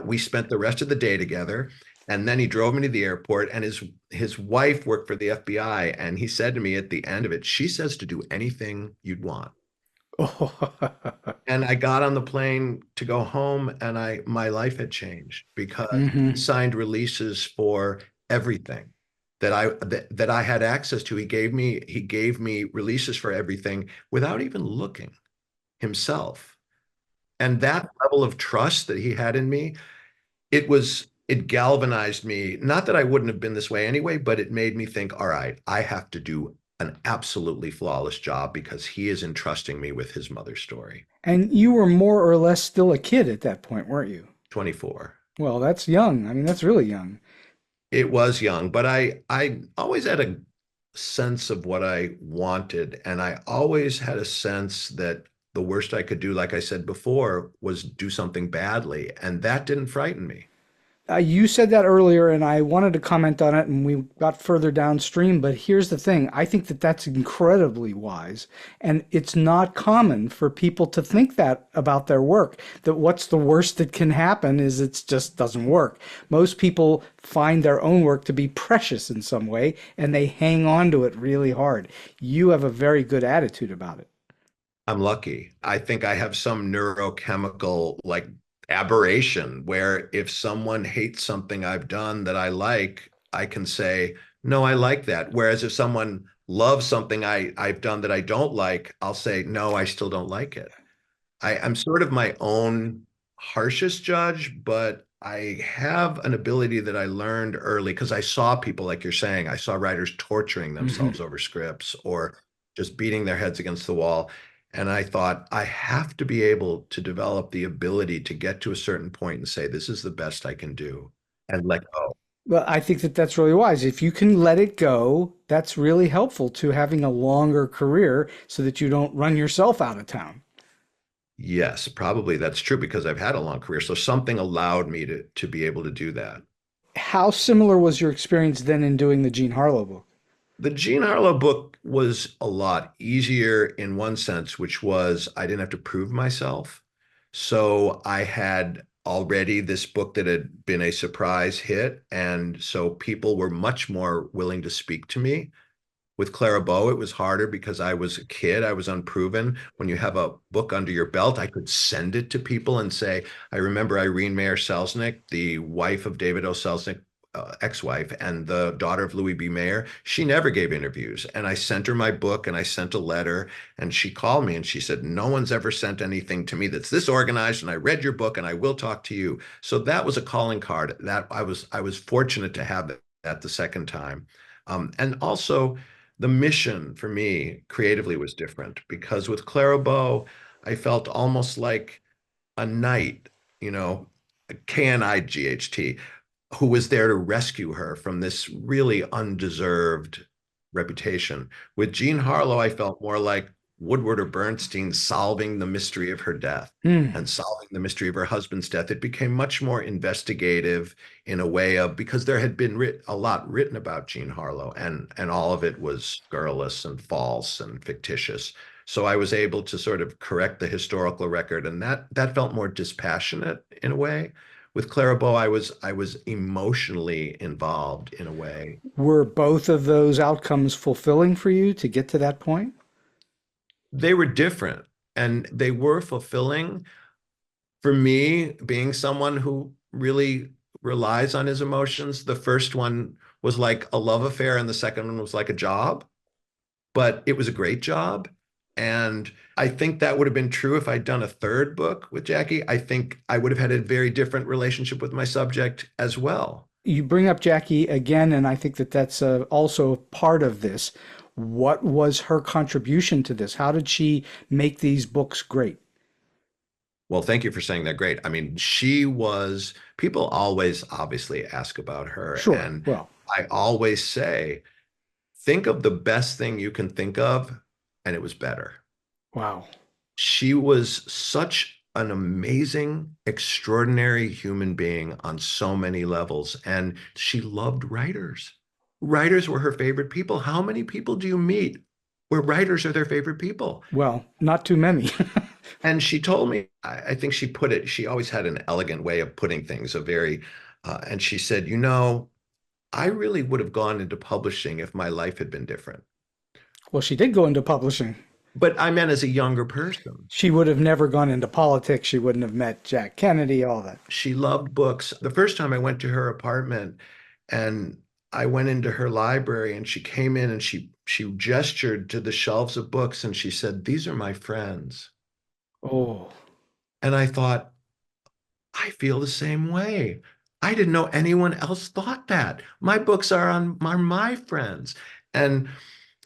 We spent the rest of the day together. And then he drove me to the airport, and his wife worked for the FBI. And he said to me at the end of it, "She says to do anything you'd want." And I got on the plane to go home, and my life had changed because he signed releases for everything that I had access to. He gave me releases for everything without even looking himself. And that level of trust that he had in me, it galvanized me. Not that I wouldn't have been this way anyway, but it made me think, all right, I have to do an absolutely flawless job because he is entrusting me with his mother's story. And you were more or less still a kid at that point, weren't you? 24. Well, that's young. I mean, that's really young. It was young, but I always had a sense of what I wanted, and I always had a sense that the worst I could do, like I said before, was do something badly, and that didn't frighten me. You said that earlier, and I wanted to comment on it, and we got further downstream. But here's the thing. I think that that's incredibly wise. And it's not common for people to think that about their work, that what's the worst that can happen is it just doesn't work. Most people find their own work to be precious in some way, and they hang on to it really hard. You have a very good attitude about it. I'm lucky. I think I have some neurochemical like aberration where if someone hates something I've done that I like, I can say, no, I like that. Whereas if someone loves something I've done that I don't like, I'll say, no, I still don't like it. I'm sort of my own harshest judge, but I have an ability that I learned early because I saw people, like you're saying, I saw writers torturing themselves over scripts or just beating their heads against the wall. And I thought, I have to be able to develop the ability to get to a certain point and say, this is the best I can do and let go. Well, I think that that's really wise. If you can let it go, that's really helpful to having a longer career so that you don't run yourself out of town. Yes, probably that's true because I've had a long career. So something allowed me to be able to do that. How similar was your experience then in doing the Jean Harlow book? The Jean Harlow book was a lot easier in one sense, which was I didn't have to prove myself. So I had already this book that had been a surprise hit. And so people were much more willing to speak to me. With Clara Bow, it was harder because I was a kid. I was unproven. When you have a book under your belt, I could send it to people and say, I remember Irene Mayer Selznick, the wife of David O. Selznick, ex-wife, and the daughter of Louis B. Mayer. She never gave interviews. And I sent her my book and I sent a letter and she called me and she said, no one's ever sent anything to me that's this organized. And I read your book and I will talk to you. So that was a calling card that I was fortunate to have that the second time. And also, the mission for me creatively was different because with Clara Bow, I felt almost like a knight, Knight, who was there to rescue her from this really undeserved reputation. With Jean Harlow, I felt more like Woodward or Bernstein solving the mystery of her death and solving the mystery of her husband's death. It became much more investigative in a way of, because there had been a lot written about Jean Harlow and all of it was scurrilous and false and fictitious. So I was able to sort of correct the historical record, and that felt more dispassionate in a way. With Clara Bow, I was emotionally involved in a way. Were both of those outcomes fulfilling for you to get to that point? They were different and they were fulfilling. For me, being someone who really relies on his emotions, the first one was like a love affair and the second one was like a job, but it was a great job. And I think that would have been true if I'd done a third book with Jackie. I think I would have had a very different relationship with my subject as well. You bring up Jackie again, and I think that that's also part of this. What was her contribution to this? How did she make these books great? Well, thank you for saying that. Great. I mean, people always obviously ask about her. Sure. And Well, I always say, think of the best thing you can think of and it was better. Wow. She was such an amazing, extraordinary human being on so many levels, and she loved writers. Writers were her favorite people. How many people do you meet where writers are their favorite people? Well, not too many. And she told me, I think she put it, she always had an elegant way of putting things, and she said, I really would have gone into publishing if my life had been different. Well, she did go into publishing. But I meant as a younger person. She would have never gone into politics. She wouldn't have met Jack Kennedy, all that. She loved books. The first time I went to her apartment and I went into her library and she came in and she gestured to the shelves of books and she said, "These are my friends." Oh, And I thought, I feel the same way. I didn't know anyone else thought that. My books are my friends. And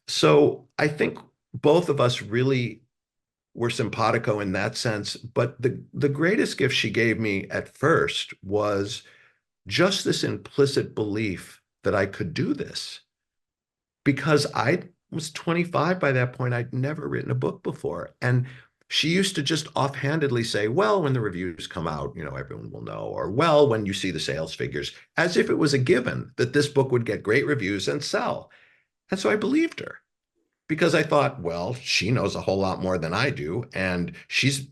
so I think both of us really were simpatico in that sense. But the greatest gift she gave me at first was just this implicit belief that I could do this. Because I was 25 by that point. I'd never written a book before. And she used to just offhandedly say, well, when the reviews come out, everyone will know, or well, when you see the sales figures, as if it was a given that this book would get great reviews and sell. And so I believed her because I thought, well, she knows a whole lot more than I do. And she's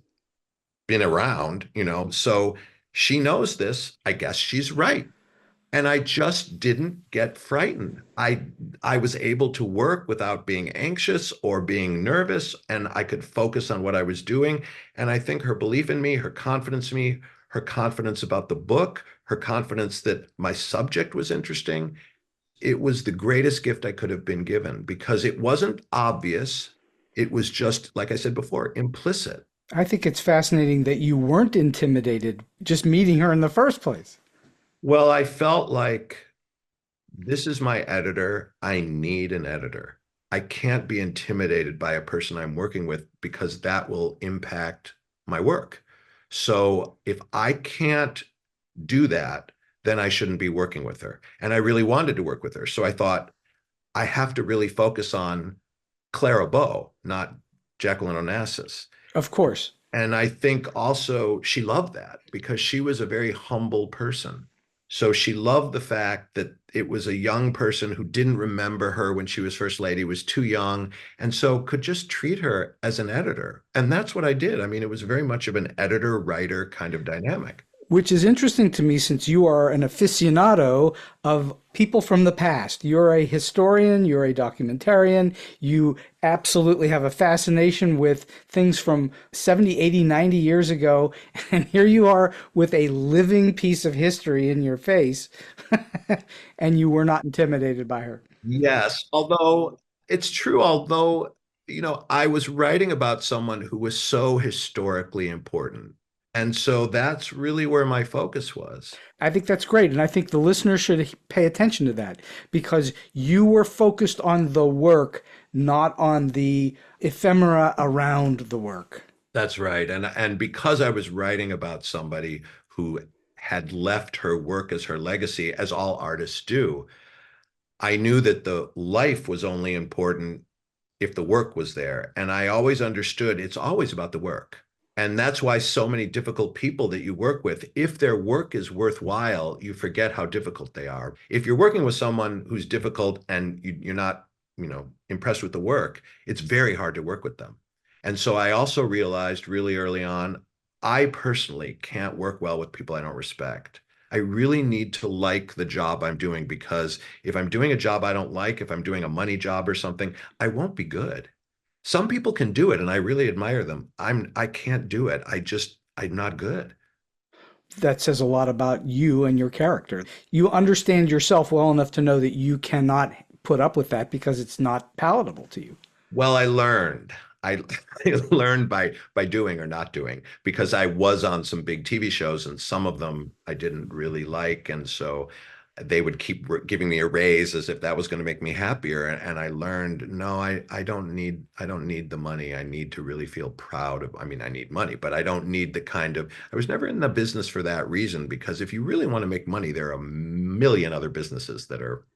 been around, so she knows this. I guess she's right. And I just didn't get frightened. I was able to work without being anxious or being nervous, and I could focus on what I was doing. And I think her belief in me, her confidence in me, her confidence about the book, her confidence that my subject was interesting, it was the greatest gift I could have been given because it wasn't obvious. It was just, like I said before, implicit. I think it's fascinating that you weren't intimidated just meeting her in the first place. Well, I felt like this is my editor. I need an editor. I can't be intimidated by a person I'm working with because that will impact my work. So if I can't do that, then I shouldn't be working with her. And I really wanted to work with her. So I thought I have to really focus on Clara Bow, not Jacqueline Onassis. Of course. And I think also she loved that because she was a very humble person. So she loved the fact that it was a young person who didn't remember her when she was first lady, was too young, and so could just treat her as an editor. And that's what I did. I mean, it was very much of an editor-writer kind of dynamic. Which is interesting to me since you are an aficionado of people from the past. You're a historian, you're a documentarian, you absolutely have a fascination with things from 70, 80, 90 years ago. And here you are with a living piece of history in your face, and you were not intimidated by her. Yes, although it's true, I was writing about someone who was so historically important. And so that's really where my focus was. I think that's great. And I think the listener should pay attention to that because you were focused on the work, not on the ephemera around the work. That's right. And because I was writing about somebody who had left her work as her legacy, as all artists do, I knew that the life was only important if the work was there. And I always understood it's always about the work. And that's why so many difficult people that you work with, if their work is worthwhile, you forget how difficult they are. If you're working with someone who's difficult and you're not, impressed with the work, it's very hard to work with them. And so I also realized really early on, I personally can't work well with people I don't respect. I really need to like the job I'm doing because if I'm doing a job I don't like, if I'm doing a money job or something, I won't be good. Some people can do it and I really admire them. I can't do it. I'm not good. That says a lot about you and your character. You understand yourself well enough to know that you cannot put up with that because it's not palatable to you. Well, I learned. I learned by doing or not doing because I was on some big TV shows and some of them I didn't really like. And so they would keep giving me a raise as if that was going to make me happier. And I learned, no, I don't need the money. I need to really feel proud of, I mean, I need money, but I don't need I was never in the business for that reason, because if you really want to make money, there are a million other businesses that are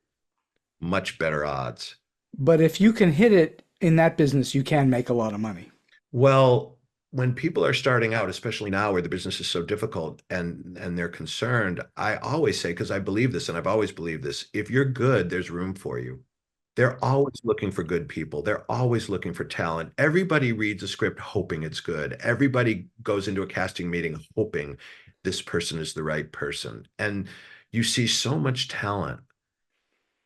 much better odds. But if you can hit it in that business, you can make a lot of money. Well, when people are starting out, especially now where the business is so difficult and they're concerned, I always say, because I believe this and I've always believed this, if you're good, there's room for you. They're always looking for good people. They're always looking for talent. Everybody reads a script hoping it's good. Everybody goes into a casting meeting hoping this person is the right person. And you see so much talent.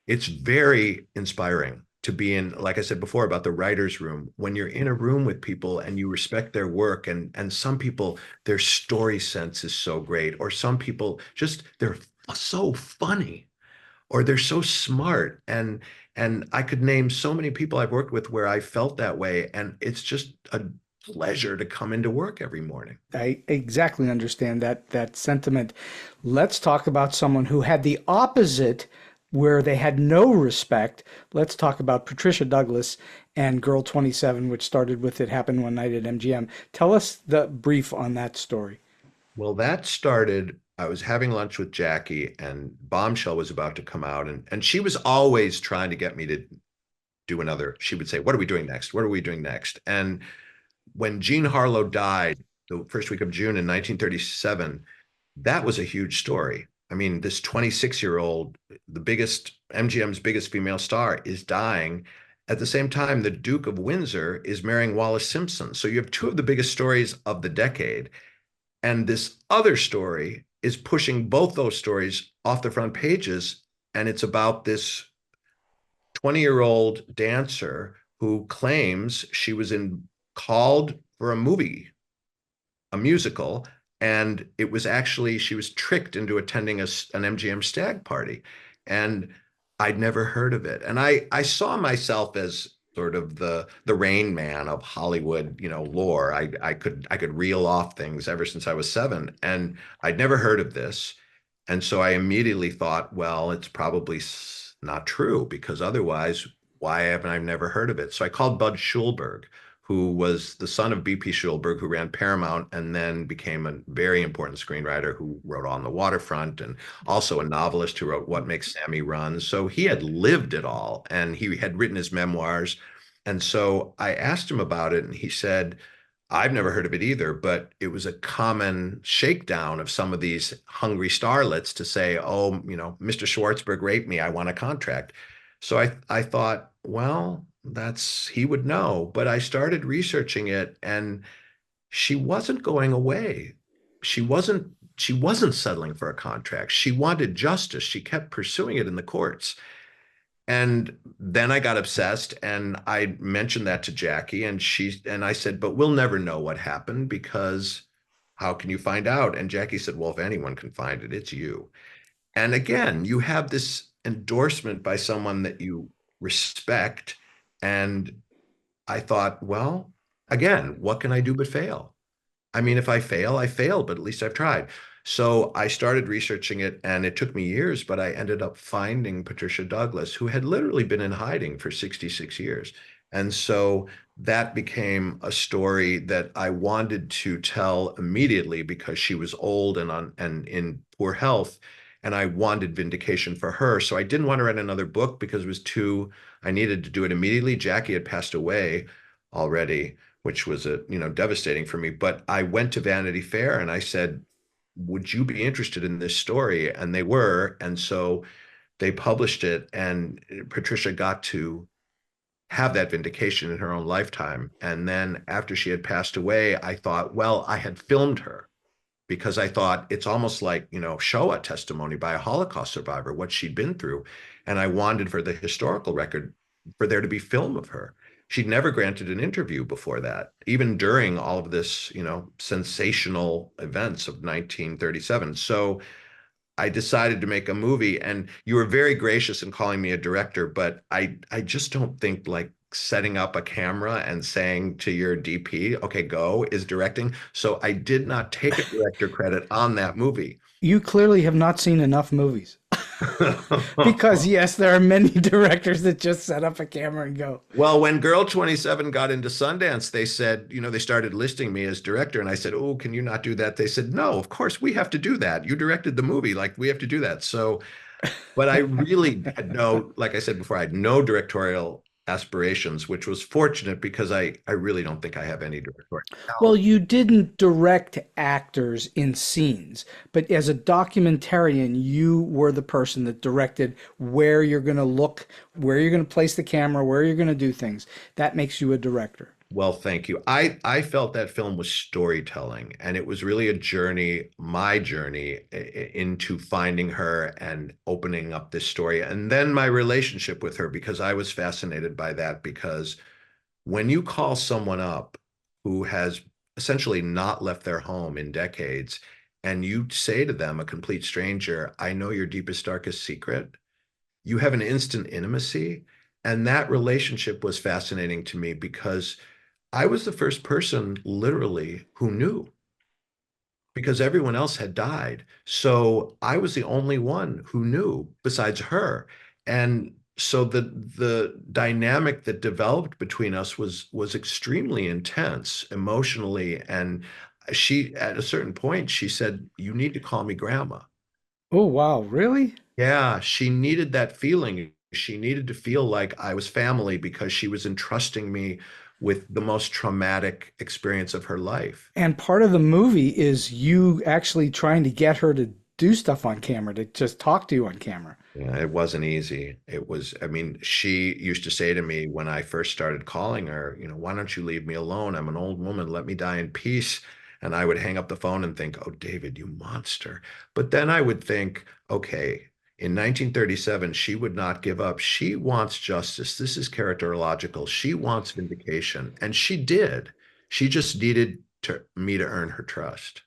It's very inspiring to be in, like I said before about the writer's room, when you're in a room with people and you respect their work, and some people, their story sense is so great, or some people just they're so funny, or they're so smart. And I could name so many people I've worked with where I felt that way, and it's just a pleasure to come into work every morning. I exactly understand that sentiment. Let's talk about someone who had the opposite, where they had no respect. Let's talk about Patricia Douglas and Girl 27, which started with It Happened One Night at MGM. Tell us the brief on that story. Well, that started, I was having lunch with Jackie and Bombshell was about to come out, and she was always trying to get me to do another. She would say, "What are we doing next? What are we doing next?" And when Jean Harlow died the first week of June in 1937, that was a huge story. I mean, this 26-year-old, the biggest, MGM's biggest female star, is dying. At the same time, the Duke of Windsor is marrying Wallis Simpson. So you have two of the biggest stories of the decade. And this other story is pushing both those stories off the front pages. And it's about this 20-year-old dancer who claims she was called for a movie, a musical, and it was actually, she was tricked into attending an MGM stag party. And I'd never heard of it. And I saw myself as sort of the Rain Man of Hollywood, lore. I could reel off things ever since I was 7, and I'd never heard of this. And so I immediately thought, well, it's probably not true, because otherwise, why haven't I never heard of it? So I called Bud Schulberg, who was the son of B.P. Schulberg, who ran Paramount and then became a very important screenwriter who wrote On the Waterfront, and also a novelist who wrote What Makes Sammy Run. So he had lived it all, and he had written his memoirs. And so I asked him about it, and he said, "I've never heard of it either, but it was a common shakedown of some of these hungry starlets to say, oh, Mr. Schwartzberg raped me, I want a contract." So I thought, well, he would know. But I started researching it, and she wasn't going away. She wasn't settling for a contract. She wanted justice. She kept pursuing it in the courts. And then I got obsessed, and I mentioned that to Jackie, and I said, "But we'll never know what happened, because how can you find out?" And Jackie said, "Well, if anyone can find it, it's you." And again, you have this endorsement by someone that you respect. And I thought, well, again, what can I do but fail? I mean, if I fail, I failed, but at least I've tried. So I started researching it, and it took me years, but I ended up finding Patricia Douglas, who had literally been in hiding for 66 years. And so that became a story that I wanted to tell immediately, because she was old and in poor health, and I wanted vindication for her. So I didn't want to write another book, because I needed to do it immediately. Jackie had passed away already, which was devastating for me. But I went to Vanity Fair and I said, "Would you be interested in this story?" And they were. And so they published it, and Patricia got to have that vindication in her own lifetime. And then after she had passed away, I thought, well, I had filmed her, because I thought it's almost like, Shoah testimony by a Holocaust survivor, what she'd been through. And I wanted, for the historical record, for there to be film of her. She'd never granted an interview before that, even during all of this, sensational events of 1937. So I decided to make a movie, and you were very gracious in calling me a director, but I just don't think like setting up a camera and saying to your DP, "Okay, go," is directing. So I did not take a director credit on that movie. You clearly have not seen enough movies. Because yes, there are many directors that just set up a camera and go. Well, when Girl 27 got into Sundance, they said, they started listing me as director. And I said, "Oh, can you not do that?" They said, "No, of course we have to do that. You directed the movie. Like, we have to do that." So, but I really had like I said before, I had no directorial aspirations, which was fortunate because I really don't think I have any directorial Well, talent. you didn't direct actors in scenes, but as a documentarian, you were the person that directed where you're going to look, where you're going to place the camera, where you're going to do things. That makes you a director. Well, thank you. I felt that film was storytelling, and it was really a journey, my journey into finding her and opening up this story, and then my relationship with her, because I was fascinated by that. Because when you call someone up who has essentially not left their home in decades, and you say to them, a complete stranger, I know your deepest, darkest secret, you have an instant intimacy. And that relationship was fascinating to me because I was the first person literally who knew, because everyone else had died. So I was the only one who knew besides her. And so the dynamic that developed between us was extremely intense emotionally. And she, at a certain point, she said, "You need to call me grandma." Oh, wow, really? Yeah, she needed that feeling. She needed to feel like I was family because she was entrusting me with the most traumatic experience of her life. And part of the movie is you actually trying to get her to do stuff on camera, to just talk to you on camera. Yeah, it wasn't easy. It was, I mean, she used to say to me when I first started calling her, why don't you leave me alone? I'm an old woman. Let me die in peace. And I would hang up the phone and think, oh, David, you monster. But then I would think, okay, in 1937, she would not give up. She wants justice. This is characterological. She wants vindication. And she did. She just needed me to earn her trust.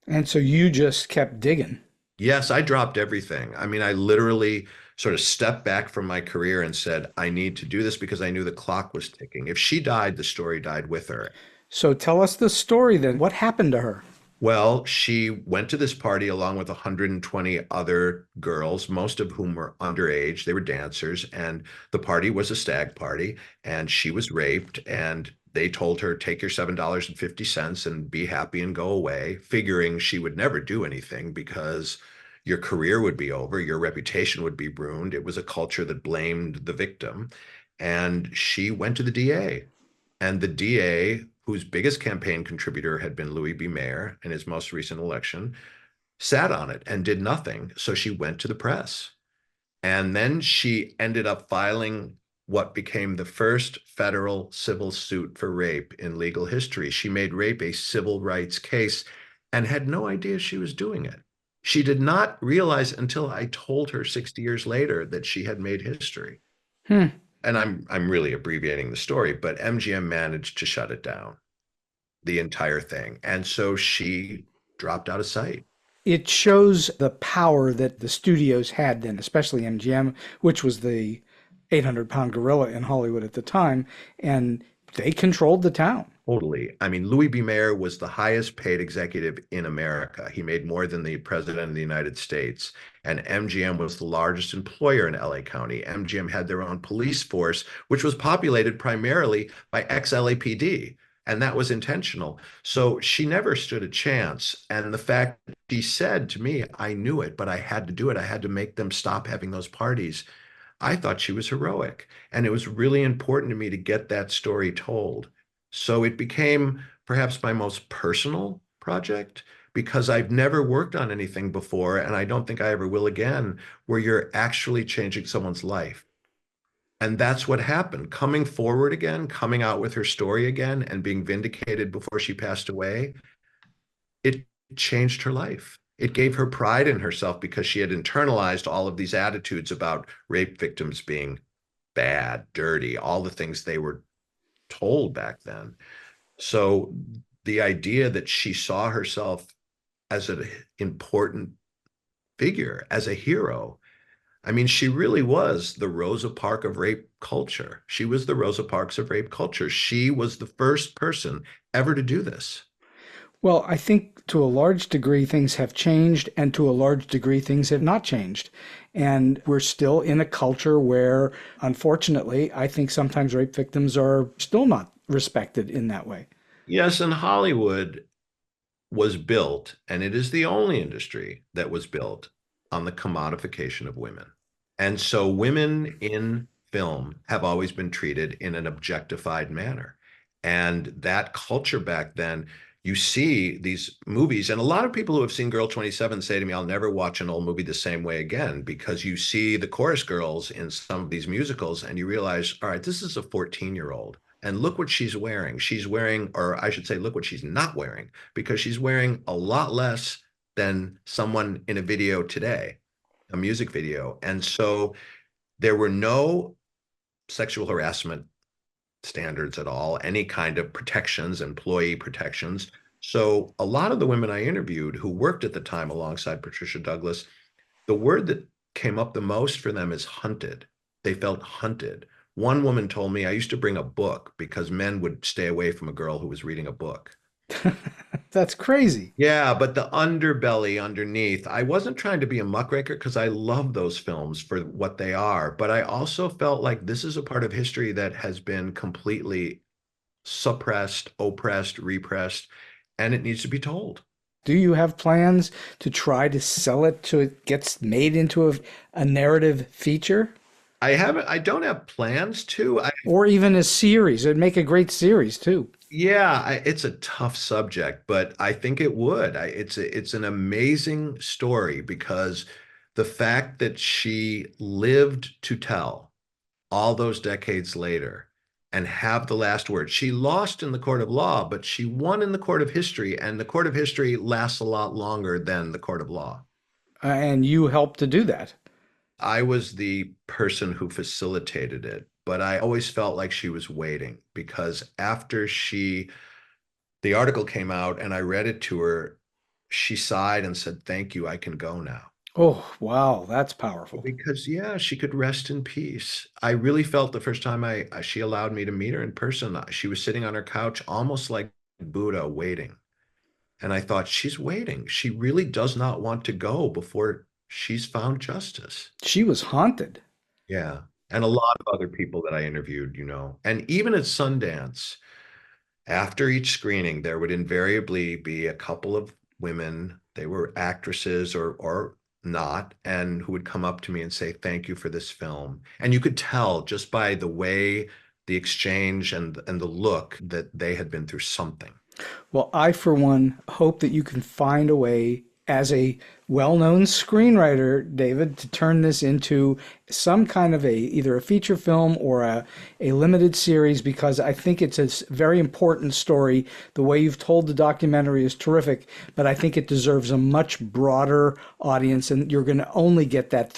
And so you just kept digging. Yes, I dropped everything. I mean, I literally sort of stepped back from my career and said, I need to do this because I knew the clock was ticking. If she died, the story died with her. So tell us the story then. What happened to her? Well, she went to this party along with 120 other girls, most of whom were underage. They were dancers, and the party was a stag party, and she was raped. And they told her, take your $7.50 and be happy and go away, figuring she would never do anything because your career would be over, your reputation would be ruined. It was a culture that blamed the victim. And she went to the DA. And the DA, whose biggest campaign contributor had been Louis B. Mayer in his most recent election, sat on it and did nothing. So she went to the press. And then she ended up filing what became the first federal civil suit for rape in legal history. She made rape a civil rights case and had no idea she was doing it. She did not realize until I told her 60 years later that she had made history. Hmm. And I'm really abbreviating the story, but MGM managed to shut it down, the entire thing. And so she dropped out of sight. It shows the power that the studios had then, especially MGM, which was the 800-pound gorilla in Hollywood at the time, and they controlled the town. Totally. I mean, Louis B. Mayer was the highest paid executive in America. He made more than the president of the United States. And MGM was the largest employer in LA County. MGM had their own police force, which was populated primarily by ex-LAPD. And that was intentional. So she never stood a chance. And the fact she said to me, I knew it, but I had to do it. I had to make them stop having those parties. I thought she was heroic. And it was really important to me to get that story told. So it became perhaps my most personal project because I've never worked on anything before, and I don't think I ever will again, where you're actually changing someone's life. And that's what happened. Coming forward again, coming out with her story again, and being vindicated before she passed away, it changed her life. It gave her pride in herself because she had internalized all of these attitudes about rape victims being bad, dirty, all the things they were told back then. So the idea that she saw herself as an important figure, as a hero, I mean, she really was the Rosa Parks of rape culture. She was the Rosa Parks of rape culture. She was the first person ever to do this. Well, I think to a large degree things have changed, and to a large degree things have not changed. And we're still in a culture where, unfortunately, I think sometimes rape victims are still not respected in that way. Yes, and Hollywood was built, and it is the only industry that was built on the commodification of women. And so women in film have always been treated in an objectified manner. And that culture back then, you see these movies, and a lot of people who have seen Girl 27 say to me, I'll never watch an old movie the same way again, because you see the chorus girls in some of these musicals and you realize, all right, this is a 14-year-old. And look what she's wearing. She's wearing, or I should say, look what she's not wearing, because she's wearing a lot less than someone in a video today, a music video. And so there were no sexual harassment standards at all, any kind of protections, employee protections. So a lot of the women I interviewed who worked at the time alongside Patricia Douglas, the word that came up the most for them is hunted. They felt hunted. One woman told me, I used to bring a book because men would stay away from a girl who was reading a book. That's crazy. Yeah, but the underbelly underneath, I wasn't trying to be a muckraker because I love those films for what they are, but I also felt like this is a part of history that has been completely suppressed, oppressed, repressed, and it needs to be told. Do you have plans to try to sell it so it gets made into a narrative feature? I don't have plans to. Or even a series? It'd make a great series too. Yeah, it's a tough subject, but I think it would. It's an amazing story because the fact that she lived to tell all those decades later and have the last word. She lost in the court of law, but she won in the court of history, and the court of history lasts a lot longer than the court of law. And you helped to do that. I was the person who facilitated it, but I always felt like she was waiting, because after the article came out and I read it to her, she sighed and said, "Thank you, I can go now." Oh, wow, that's powerful. Because yeah, she could rest in peace. I really felt the first time she allowed me to meet her in person, she was sitting on her couch, almost like Buddha, waiting. And I thought, she's waiting. She really does not want to go before she's found justice. She was haunted. Yeah. And a lot of other people that I interviewed, and even at Sundance, after each screening, there would invariably be a couple of women, they were actresses or not, and who would come up to me and say, "Thank you for this film." And you could tell just by the way, the exchange and the look, that they had been through something. Well, I, for one, hope that you can find a way, as a well-known screenwriter, David, to turn this into some kind of either a feature film or a limited series, because I think it's a very important story. The way you've told the documentary is terrific, but I think it deserves a much broader audience, and you're going to only get that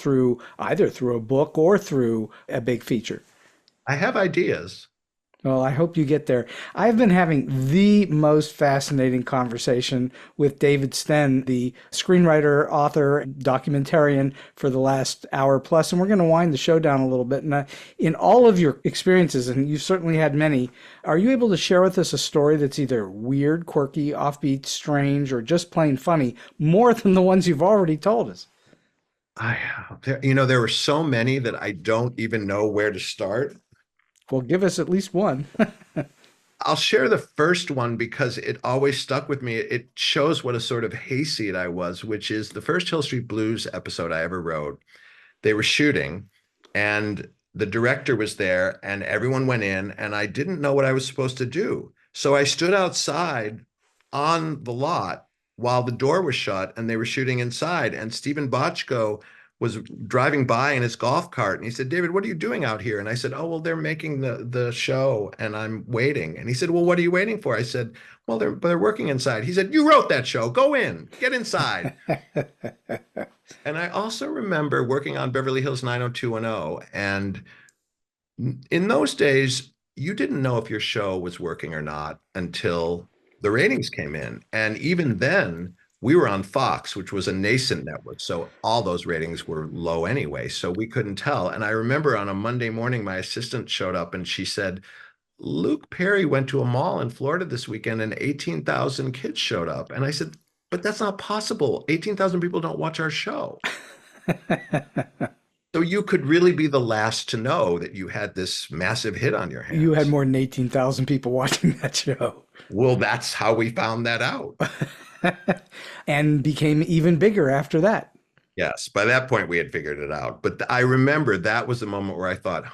either through a book or through a big feature. I have ideas. Well, I hope you get there. I've been having the most fascinating conversation with David Stenn, the screenwriter, author, documentarian, for the last hour plus, and we're going to wind the show down a little bit. And in all of your experiences, and you've certainly had many, are you able to share with us a story that's either weird, quirky, offbeat, strange, or just plain funny, more than the ones you've already told us? There were so many that I don't even know where to start. Well, give us at least one. I'll share the first one because it always stuck with me. It shows what a sort of hayseed I was, which is the first Hill Street Blues episode I ever wrote. They were shooting and the director was there and everyone went in, and I didn't know what I was supposed to do. So I stood outside on the lot while the door was shut and they were shooting inside, and Stephen Bochco was driving by in his golf cart, and he said, "David, what are you doing out here?" And I said, "Oh, well, they're making the show and I'm waiting." And he said, "Well, what are you waiting for?" I said, "Well, they're working inside." He said, "You wrote that show. Go in, get inside." And I also remember working on Beverly Hills 90210. And in those days, you didn't know if your show was working or not until the ratings came in. And even then, we were on Fox, which was a nascent network. So all those ratings were low anyway. So we couldn't tell. And I remember on a Monday morning, my assistant showed up and she said, "Luke Perry went to a mall in Florida this weekend and 18,000 kids showed up." And I said, "But that's not possible. 18,000 people don't watch our show." So you could really be the last to know that you had this massive hit on your hands. You had more than 18,000 people watching that show. Well, that's how we found that out. And became even bigger after that. Yes, by that point we had figured it out. But I remember that was the moment where I thought,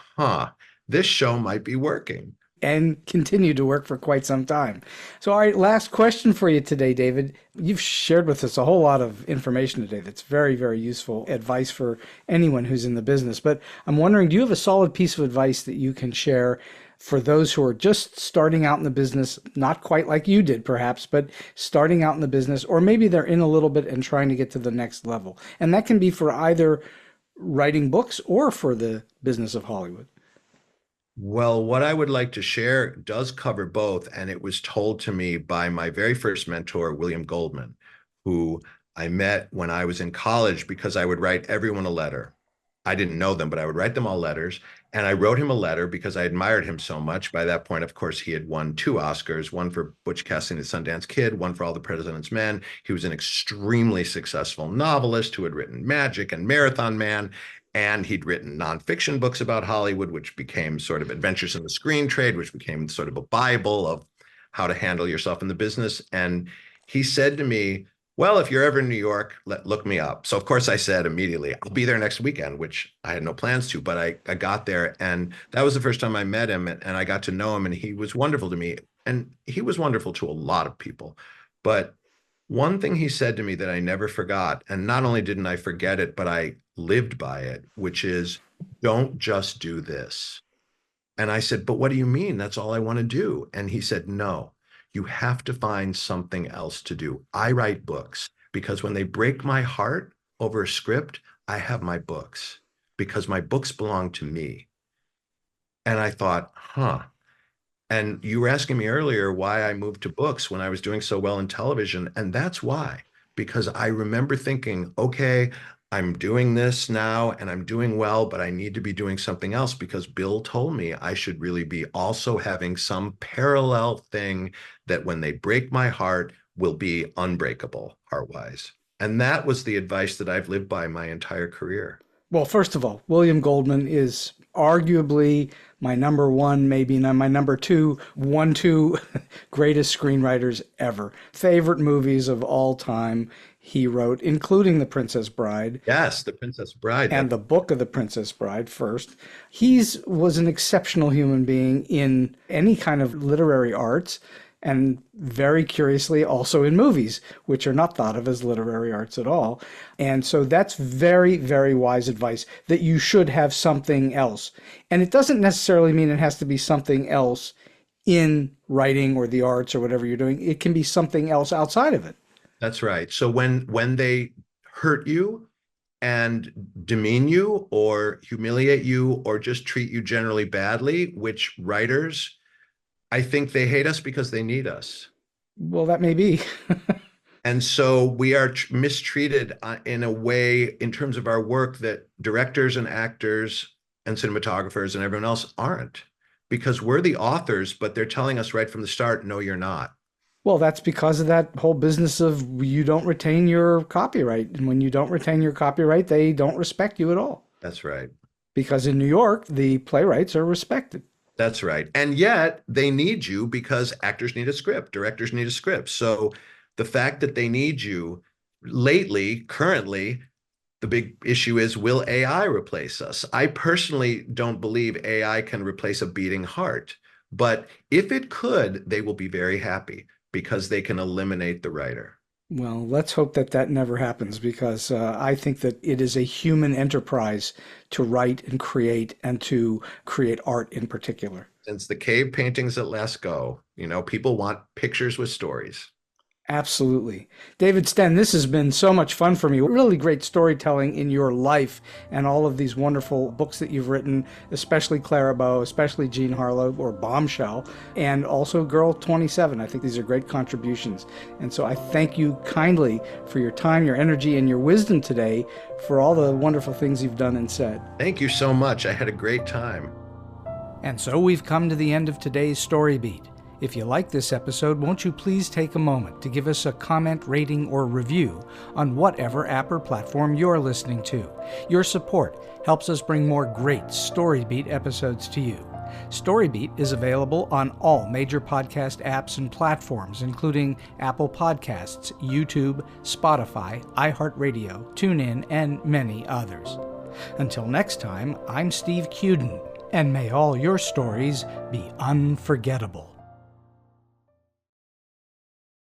this show might be working. And continue to work for quite some time. So, all right, last question for you today, David. You've shared with us a whole lot of information today that's very, very useful advice for anyone who's in the business. But I'm wondering, do you have a solid piece of advice that you can share for those who are just starting out in the business, not quite like you did perhaps, but starting out in the business, or maybe they're in a little bit and trying to get to the next level? And that can be for either writing books or for the business of Hollywood. Well, what I would like to share does cover both. And it was told to me by my very first mentor, William Goldman, who I met when I was in college because I would write everyone a letter. I didn't know them, but I would write them all letters. And I wrote him a letter because I admired him so much. By that point, of course, he had won 2 Oscars, one for Butch Cassidy and the Sundance Kid, one for All the President's Men. He was an extremely successful novelist who had written Magic and Marathon Man. And he'd written nonfiction books about Hollywood, which became sort of Adventures in the Screen Trade, which became sort of a Bible of how to handle yourself in the business. And he said to me, well, if you're ever in New York, look me up. So of course I said immediately, I'll be there next weekend, which I had no plans to, but I got there, and that was the first time I met him, and I got to know him, and he was wonderful to me. And he was wonderful to a lot of people. But one thing he said to me that I never forgot, and not only didn't I forget it, but I lived by it, which is, don't just do this. And I said, but what do you mean? That's all I want to do. And he said, no, you have to find something else to do. I write books because when they break my heart over a script, I have my books because my books belong to me. And I thought, And you were asking me earlier why I moved to books when I was doing so well in television. And that's why, because I remember thinking, okay, I'm doing this now and I'm doing well, but I need to be doing something else because Bill told me I should really be also having some parallel thing that when they break my heart will be unbreakable heart-wise. And that was the advice that I've lived by my entire career. Well, first of all, William Goldman is arguably my number one, maybe my number two, 1-2 greatest screenwriters ever. Favorite movies of all time he wrote, including The Princess Bride. Yes, The Princess Bride. And the book of The Princess Bride first. He was an exceptional human being in any kind of literary arts, and very curiously also in movies, which are not thought of as literary arts at all. And so that's very, very wise advice, that you should have something else. And it doesn't necessarily mean it has to be something else in writing or the arts or whatever you're doing. It can be something else outside of it. That's right. So when they hurt you and demean you or humiliate you or just treat you generally badly, which writers, I think they hate us because they need us. Well, that may be. And so we are mistreated in a way in terms of our work that directors and actors and cinematographers and everyone else aren't, because we're the authors, but they're telling us right from the start, no, you're not. Well, that's because of that whole business of you don't retain your copyright. And when you don't retain your copyright, they don't respect you at all. That's right. Because in New York, the playwrights are respected. That's right. And yet they need you because actors need a script, directors need a script. So the fact that they need you currently, the big issue is, will AI replace us? I personally don't believe AI can replace a beating heart. But if it could, they will be very happy because they can eliminate the writer. Well, let's hope that that never happens, because I think that it is a human enterprise to write and create art in particular. Since the cave paintings at Lascaux, people want pictures with stories. Absolutely. David Stenn, this has been so much fun for me. Really great storytelling in your life and all of these wonderful books that you've written, especially Clara Bow, especially Jean Harlow, or Bombshell, and also Girl 27. I think these are great contributions. And so I thank you kindly for your time, your energy, and your wisdom today, for all the wonderful things you've done and said. Thank you so much. I had a great time. And so we've come to the end of today's Story Beat. If you like this episode, won't you please take a moment to give us a comment, rating, or review on whatever app or platform you're listening to. Your support helps us bring more great StoryBeat episodes to you. StoryBeat is available on all major podcast apps and platforms, including Apple Podcasts, YouTube, Spotify, iHeartRadio, TuneIn, and many others. Until next time, I'm Steve Cuden, and may all your stories be unforgettable.